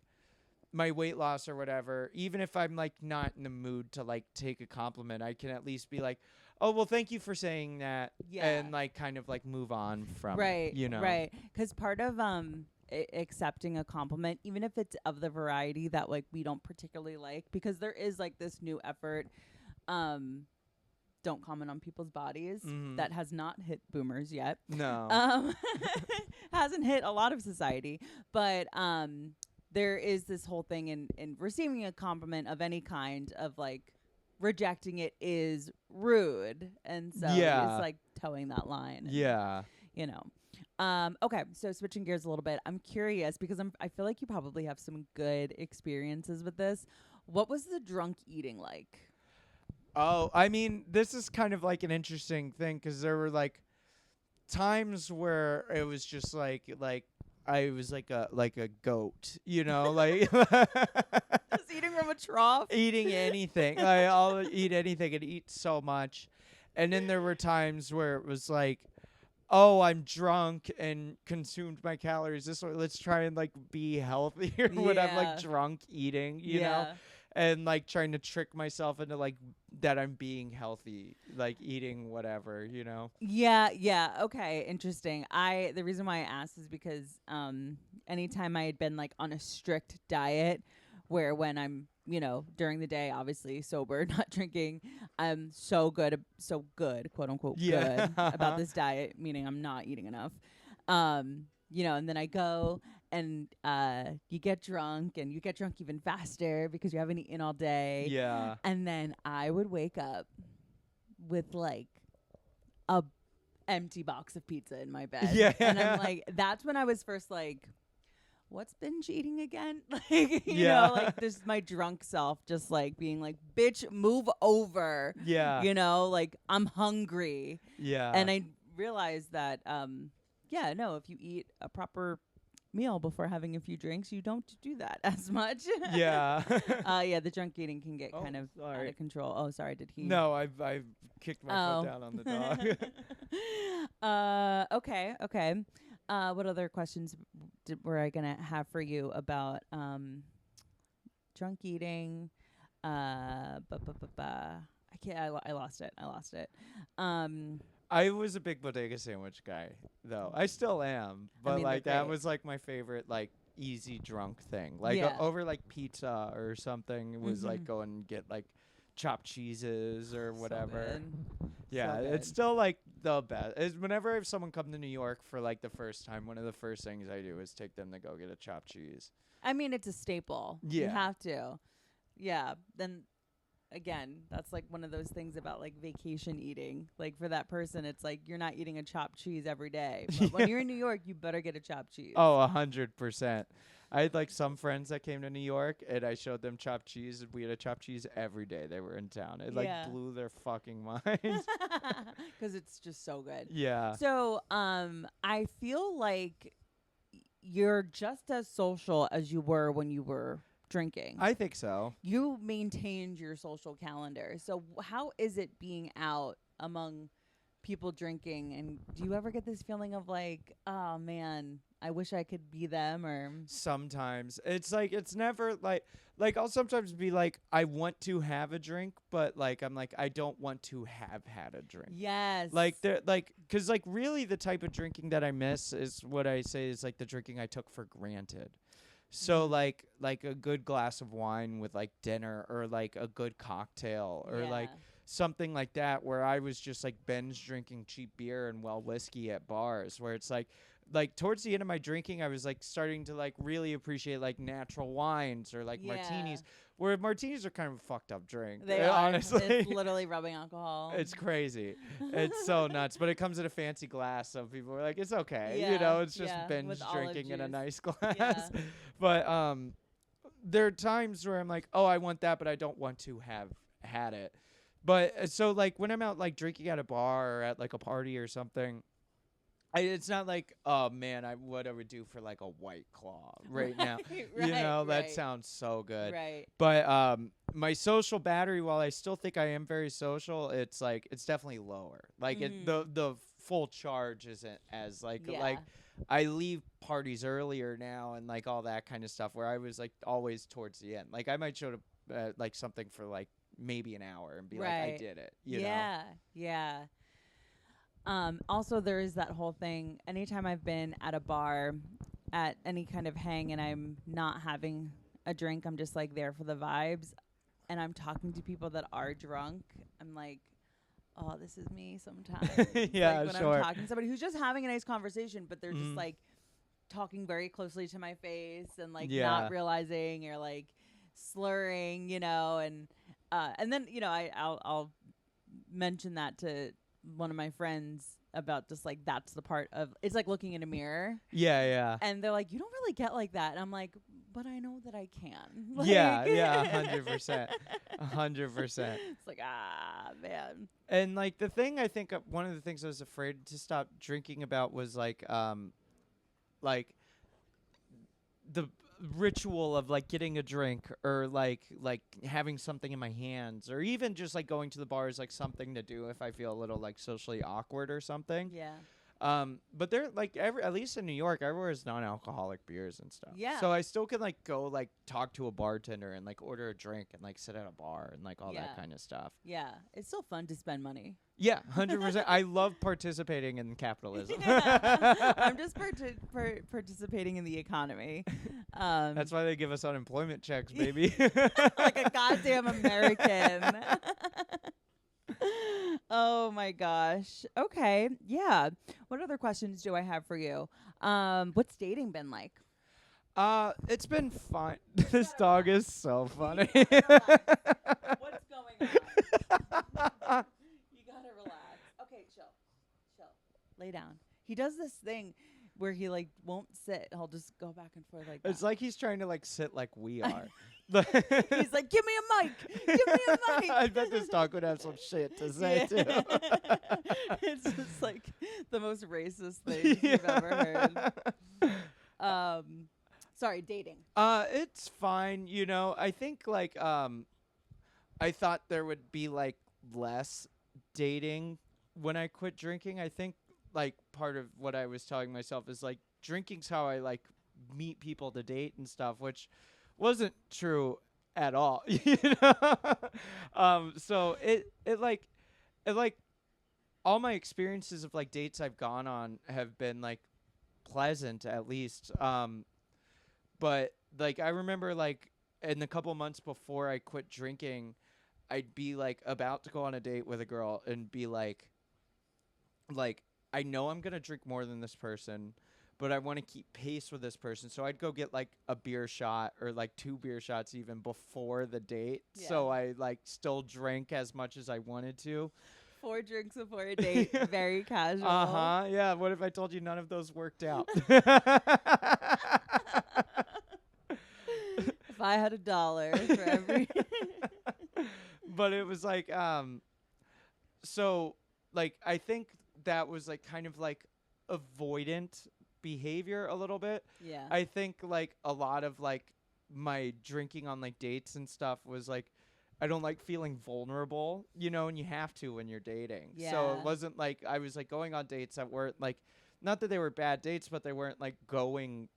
my weight loss or whatever, even if I'm like not in the mood to like take a compliment, I can at least be like, oh, well, thank you for saying that. Yeah. And like kind of like move on from Right. it, you know? Right. Because part of accepting a compliment, even if it's of the variety that like we don't particularly like, because there is like this new effort, don't comment on people's bodies, that has not hit boomers yet. No. Hasn't hit a lot of society, but there is this whole thing in receiving a compliment of any kind of like rejecting it is rude, and so Yeah. it's like towing that line. And, Yeah. you know. Okay, so switching gears a little bit, I'm curious because I feel like you probably have some good experiences with this. What was the drunk eating like? Oh, I mean, this is kind of like an interesting thing because there were like times where it was just like I was like a goat, you know, like Just eating from a trough? eating anything. Like, I'll eat anything and eat so much. And then there were times where it was like, oh, I'm drunk and consumed my calories this way. Let's try and like be healthier when I'm like drunk eating, you know? And like trying to trick myself into like that I'm being healthy, like eating whatever, you know? Yeah. Okay, interesting. The reason why I asked is because anytime I had been like on a strict diet where when I'm, during the day, obviously sober, not drinking, I'm so good, quote unquote, good about this diet, meaning I'm not eating enough. And then I go and you get drunk, and you get drunk even faster because you haven't eaten all day. Yeah. And then I would wake up with like a empty box of pizza in my bed. Yeah. And I'm like, that's when I was first like, what's binge eating again? Like, you know, like this is my drunk self just like being like, bitch, move over. Yeah. Like I'm hungry. Yeah. And I realized that, if you eat a proper meal before having a few drinks, you don't do that as much. Yeah. The drunk eating can get kind of out of control. Oh, sorry, did he? No, I've kicked my foot down on the dog. Okay. What other questions were I gonna have for you about drunk eating? I can't. I lost it. I was a big bodega sandwich guy, though. I still am, but like that was like my favorite like easy drunk thing. Like over like pizza or something, it was like go and get like chopped cheeses or whatever. Yeah, it's still like the best. Whenever I have someone come to New York for like the first time, one of the first things I do is take them to go get a chopped cheese. I mean, it's a staple. Yeah. You have to. Yeah. Then again, that's like one of those things about like vacation eating. Like for that person, it's like you're not eating a chopped cheese every day. But when you're in New York, you better get a chopped cheese. Oh, 100%. I had like some friends that came to New York, and I showed them chopped cheese, and we had a chopped cheese every day they were in town. It like blew their fucking minds. Because it's just so good. Yeah. So, I feel like you're just as social as you were when you were drinking. I think so. You maintained your social calendar. So how is it being out among people drinking? And do you ever get this feeling of like, oh man, I wish I could be them? Or sometimes it's like, it's never like I'll sometimes be like, I want to have a drink, but like I'm like, I don't want to have had a drink. Yes. Like they're like, cause like really the type of drinking that I miss is what I say is like the drinking I took for granted. So like a good glass of wine with like dinner, or like a good cocktail, or like something like that, where I was just like binge drinking cheap beer and whiskey at bars, where it's like towards the end of my drinking, I was like starting to like really appreciate like natural wines or like martinis, where martinis are kind of a fucked up drink. They are. Honestly. It's literally rubbing alcohol. It's crazy. It's so nuts. But it comes in a fancy glass. So people are like, it's okay. Yeah, You know, it's just binge with drinking in a juice. nice glass. But there are times where I'm like, oh, I want that, but I don't want to have had it. But so like when I'm out like drinking at a bar or at like a party or something, it's not like, oh man, what I would do for like a White Claw right now. You know, that sounds so good. Right. But my social battery, while I still think I am very social, it's like it's definitely lower. Like the full charge isn't as like I leave parties earlier now and like all that kind of stuff, where I was like always towards the end. Like I might show up like something for like maybe an hour and be like, I did it. You know? Yeah. Also, there is that whole thing. Anytime I've been at a bar, at any kind of hang, and I'm not having a drink, I'm just like there for the vibes, and I'm talking to people that are drunk. I'm like, oh, this is me sometimes. Yeah, like when sure. I'm talking to somebody who's just having a nice conversation, but they're just like talking very closely to my face and like not realizing, or like slurring, you know, and then you know I'll mention that to one of my friends about just like that's the part of it's like looking in a mirror. Yeah. And they're like, you don't really get like that. And I'm like, but I know that I can. Like, yeah, 100%. 100%. It's like, man. And like the thing I think one of the things I was afraid to stop drinking about was like the ritual of like getting a drink, or like having something in my hands, or even just like going to the bar is like something to do if I feel a little like socially awkward or something. Yeah. But they're like at least in New York, everywhere is non-alcoholic beers and stuff. Yeah. So I still can like go like talk to a bartender and like order a drink and like sit at a bar and like all that kind of stuff. Yeah. It's still fun to spend money. Yeah, 100%. I love participating in capitalism. I'm just participating in the economy. That's why they give us unemployment checks, baby. Like a goddamn American. Oh my gosh. Okay. Yeah. What other questions do I have for you? What's dating been like? It's been fine. This dog is so funny. What's going on? You gotta relax. Okay, chill. Lay down. He does this thing where he like won't sit. He'll just go back and forth like that. It's like he's trying to like sit like we are. He's like, give me a mic. Give me a mic. I bet this dog would have some shit to say too. It's just like the most racist thing you've ever heard. Sorry, dating. It's fine. You know, I think like I thought there would be like less dating when I quit drinking. I think like part of what I was telling myself is like drinking's how I like meet people to date and stuff, which wasn't true at all. You know? So it like all my experiences of like dates I've gone on have been like pleasant at least. But like I remember like in the couple months before I quit drinking, I'd be like about to go on a date with a girl and be like I know I'm going to drink more than this person, but I want to keep pace with this person. So I'd go get like a beer shot or like 2 beer shots even before the date. Yeah. So I like still drank as much as I wanted to. 4 drinks before a date. Very casual. Yeah. What if I told you none of those worked out? If I had $1 for every. But it was like, so like I think that was like kind of like avoidant behavior a little bit. Yeah. I think like a lot of like my drinking on like dates and stuff was like I don't like feeling vulnerable, and you have to when you're dating. Yeah. So it wasn't like I was like going on dates that weren't like, not that they were bad dates, but they weren't like going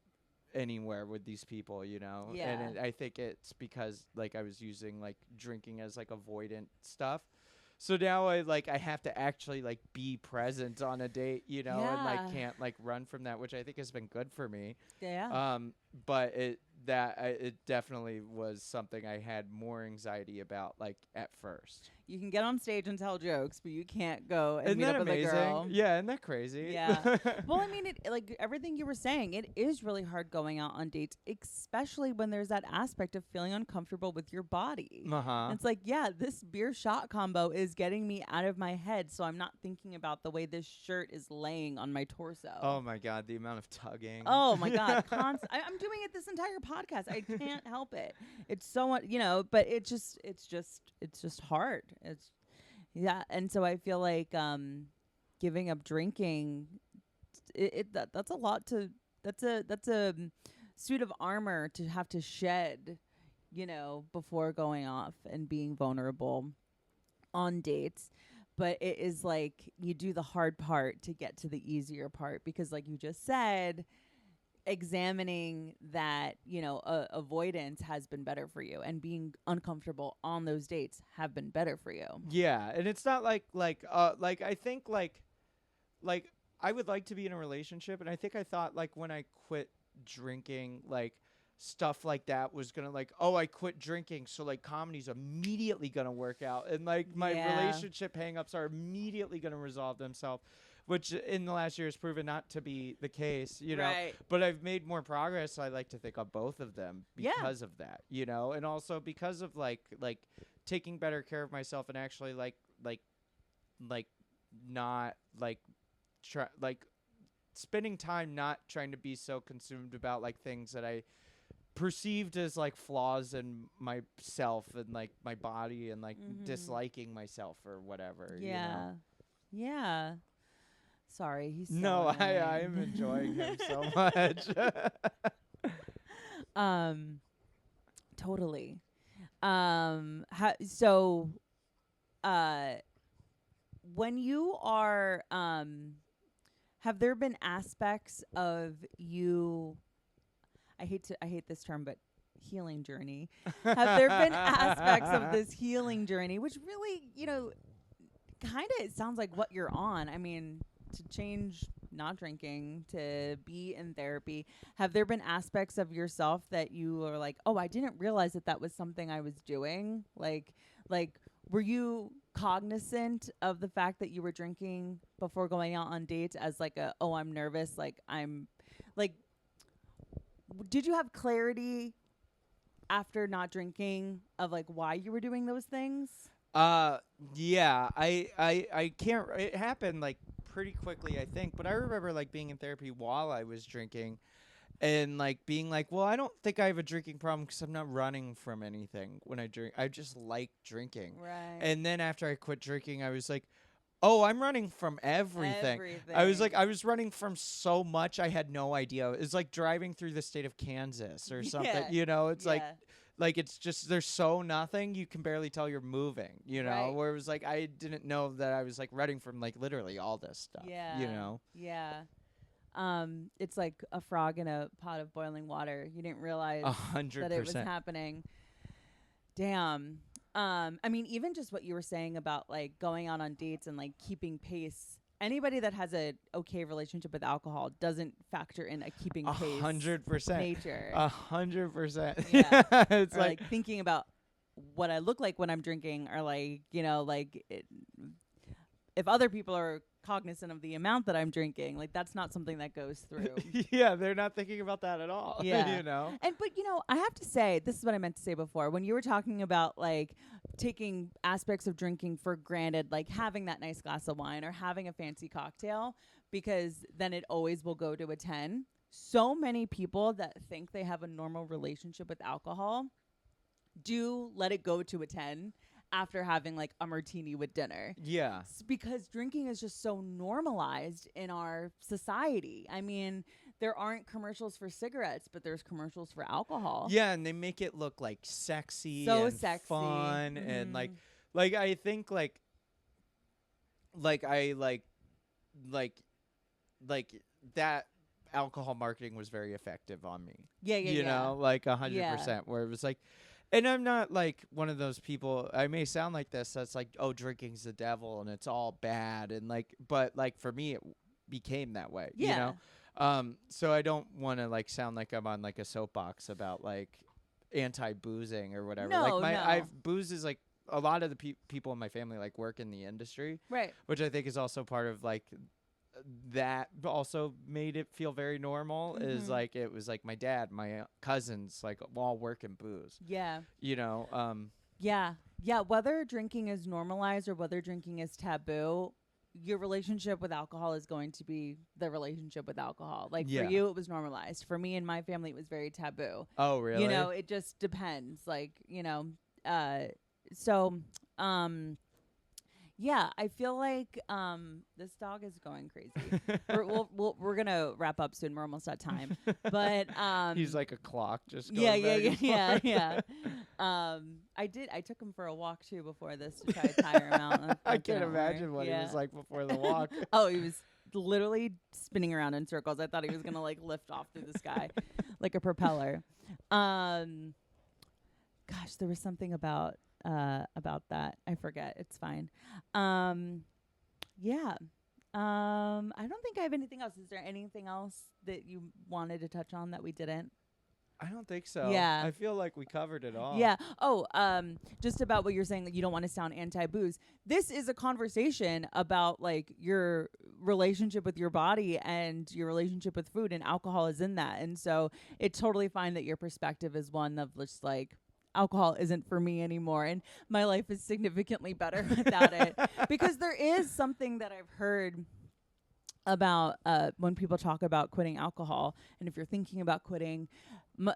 anywhere with these people, Yeah. And I think it's because like I was using like drinking as like avoidant stuff. So now I have to actually like be present on a date, and like can't like run from that, which I think has been good for me. Yeah. But it definitely was something I had more anxiety about like at first. You can get on stage and tell jokes, but you can't go and Isn't meet that up amazing? with a girl. Yeah, isn't that crazy? Yeah. Well, I mean, like everything you were saying, it is really hard going out on dates, especially when there's that aspect of feeling uncomfortable with your body. Uh-huh. It's like, yeah, this beer shot combo is getting me out of my head, so I'm not thinking about the way this shirt is laying on my torso. Oh my God, the amount of tugging. Oh my God, I'm doing it this entire podcast. I can't help it. It's so much, but it's just hard. Yeah, and so I feel like giving up drinking, that's a lot to that's a suit of armor to have to shed, before going off and being vulnerable on dates. But it is like you do the hard part to get to the easier part because, like you just said, examining that, avoidance has been better for you and being uncomfortable on those dates have been better for you. Yeah, and it's not like I think like I would like to be in a relationship, and I think I thought like when I quit drinking, like stuff like that was gonna like, oh, I quit drinking, so like comedy's immediately gonna work out, and like my relationship hang-ups are immediately gonna resolve themselves. Which in the last year has proven not to be the case, Right. But I've made more progress, I like to think, on both of them because of that, and also because of like taking better care of myself and actually like not spending time not trying to be so consumed about like things that I perceived as like flaws in myself and like my body and like disliking myself or whatever. Yeah. Sorry, he's so no. annoying. I am enjoying him so much. Totally. When you are have there been aspects of you, I hate this term, but healing journey. Have there been aspects of this healing journey which really, kind of it sounds like what you're on. I mean, to change not drinking, to be in therapy, have there been aspects of yourself that you are like, oh, I didn't realize that was something I was doing? Like were you cognizant of the fact that you were drinking before going out on dates as like I'm nervous, did you have clarity after not drinking of like why you were doing those things? Yeah, I can't, it happened like pretty quickly, I think, but I remember like being in therapy while I was drinking and like being like, well, I don't think I have a drinking problem because I'm not running from anything when I drink. I just like drinking. Right. And then after I quit drinking, I was like, oh, I'm running from everything. I was running from so much I had no idea. It's like driving through the state of Kansas or something, it's like it's just there's so nothing, you can barely tell you're moving, Right. where it was like I didn't know that I was like running from like literally all this stuff. Yeah. It's like a frog in a pot of boiling water. You didn't realize 100% that it was happening. Damn. I mean, even just what you were saying about like going out on dates and like keeping pace. Anybody that has a okay relationship with alcohol doesn't factor in a keeping pace 100% nature. 100%. Yeah. It's or like thinking about what I look like when I'm drinking, or like, if other people are cognizant of the amount that I'm drinking, like that's not something that goes through. Yeah, they're not thinking about that at all. Yeah. And but I have to say, this is what I meant to say before when you were talking about like taking aspects of drinking for granted, like having that nice glass of wine or having a fancy cocktail, because then it always will go to a 10. so many people that think they have a normal relationship with alcohol do let it go to a 10 after having like a martini with dinner. Yeah. Because drinking is just so normalized in our society. I mean, there aren't commercials for cigarettes, but there's commercials for alcohol. Yeah, and they make it look like sexy So and sexy. fun Mm-hmm. and like I think like I like that alcohol marketing was very effective on me. Yeah, yeah, you yeah. know, like 100%, where it was like, and I'm not like one of those people, I may sound like this, that's like, oh, drinking's the devil and it's all bad, and like, but like for me it became that way. Yeah. You know, so I don't want to like sound like I'm on like a soapbox about like anti-boozing or whatever. No, like no. booze is like, a lot of the people in my family like work in the industry, Right. which I think is also part of like that also made it feel very normal. Is like, it was like my dad, my cousins, like all work in booze. Yeah. You know, Yeah. Yeah. Whether drinking is normalized or whether drinking is taboo, your relationship with alcohol is going to be the relationship with alcohol. Like Yeah. for you, it was normalized. For me and my family, it was very taboo. Oh, really? You know, it just depends. Like, you know, so, yeah, I feel like this dog is going crazy. We're gonna wrap up soon. We're almost at time, but he's like a clock, just going yeah, back and yeah. I took him for a walk too before this to try to tire him out. I can't imagine what he was like before the walk. Oh, he was literally spinning around in circles. I thought he was gonna like lift off through the sky like a propeller. Gosh, there was something about that. I forget. It's fine. Yeah. I don't think I have anything else. Is there anything else that you wanted to touch on that we didn't? I don't think so. Yeah. I feel like we covered it all. Yeah. Oh, just about what you're saying, that you don't want to sound anti-booze. This is a conversation about like your relationship with your body and your relationship with food, and alcohol is in that. And so it's totally fine that your perspective is one of just like, alcohol isn't for me anymore and my life is significantly better without it. Because there is something that I've heard about when people talk about quitting alcohol, and if you're thinking about quitting,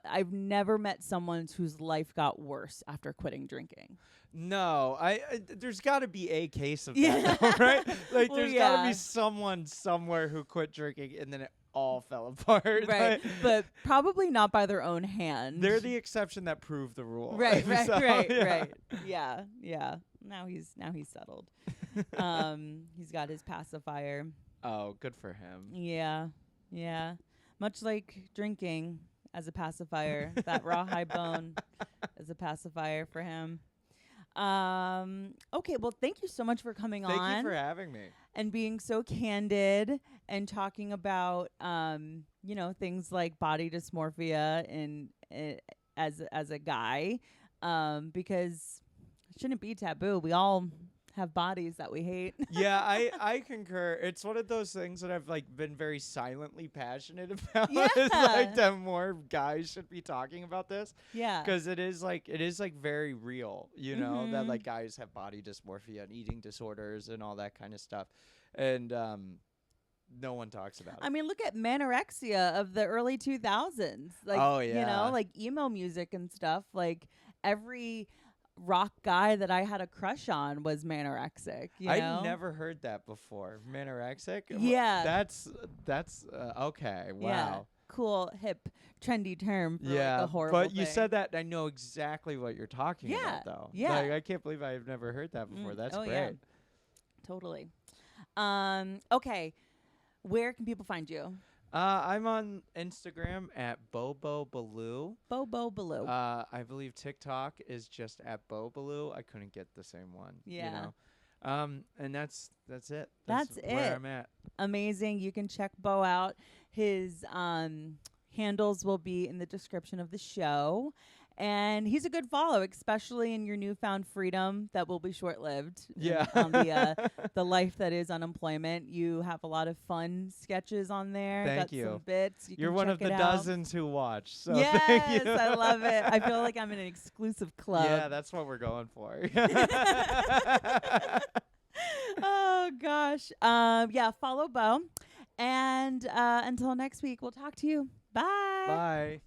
I've never met someone whose life got worse after quitting drinking. No, I there's got to be a case of that, though, right? Like, Well, there's got to be someone somewhere who quit drinking and then it all fell apart. Right, but probably not by their own hand. They're the exception that proved the rule. Right, So, right. Yeah. Now he's settled. He's got his pacifier. Oh, good for him. Yeah. Much like drinking as a pacifier, that rawhide bone is a pacifier for him. Okay, well, thank you so much for coming on. Thank you for having me. And being so candid and talking about, things like body dysmorphia and as a guy, because it shouldn't be taboo. We all have bodies that we hate. Yeah, I concur. It's one of those things that I've like been very silently passionate about. Yeah. It's like that more guys should be talking about this. Yeah. Because it is like very real, you know, that like guys have body dysmorphia and eating disorders and all that kind of stuff. And no one talks about it. I mean, look at manorexia of the early 2000s. Like, oh, yeah. You know, like emo music and stuff. Like every rock guy that I had a crush on was manorexic. I've never heard that before. Manorexic? Yeah. That's okay. Wow. Yeah. Cool, hip, trendy term for like a horrible but you thing. said that, I know exactly what you're talking about, though. Yeah. Like, I can't believe I've never heard that before. That's great. Yeah. Totally. Okay. Where can people find you? I'm on Instagram at Bo Ballew. Bo Ballew. I believe TikTok is just at Bo Ballew. I couldn't get the same one. Yeah. You know? And that's it. That's where it. I'm at. Amazing. You can check Bo out. His handles will be in the description of the show. And he's a good follow, especially in your newfound freedom that will be short-lived. Yeah. On the life that is unemployment. You have a lot of fun sketches on there. Thank Got you. Some bits. You're one of the dozens who watch. So yes, thank you. I love it. I feel like I'm in an exclusive club. Yeah, that's what we're going for. Oh gosh. Yeah, follow Bo. And until next week, we'll talk to you. Bye. Bye.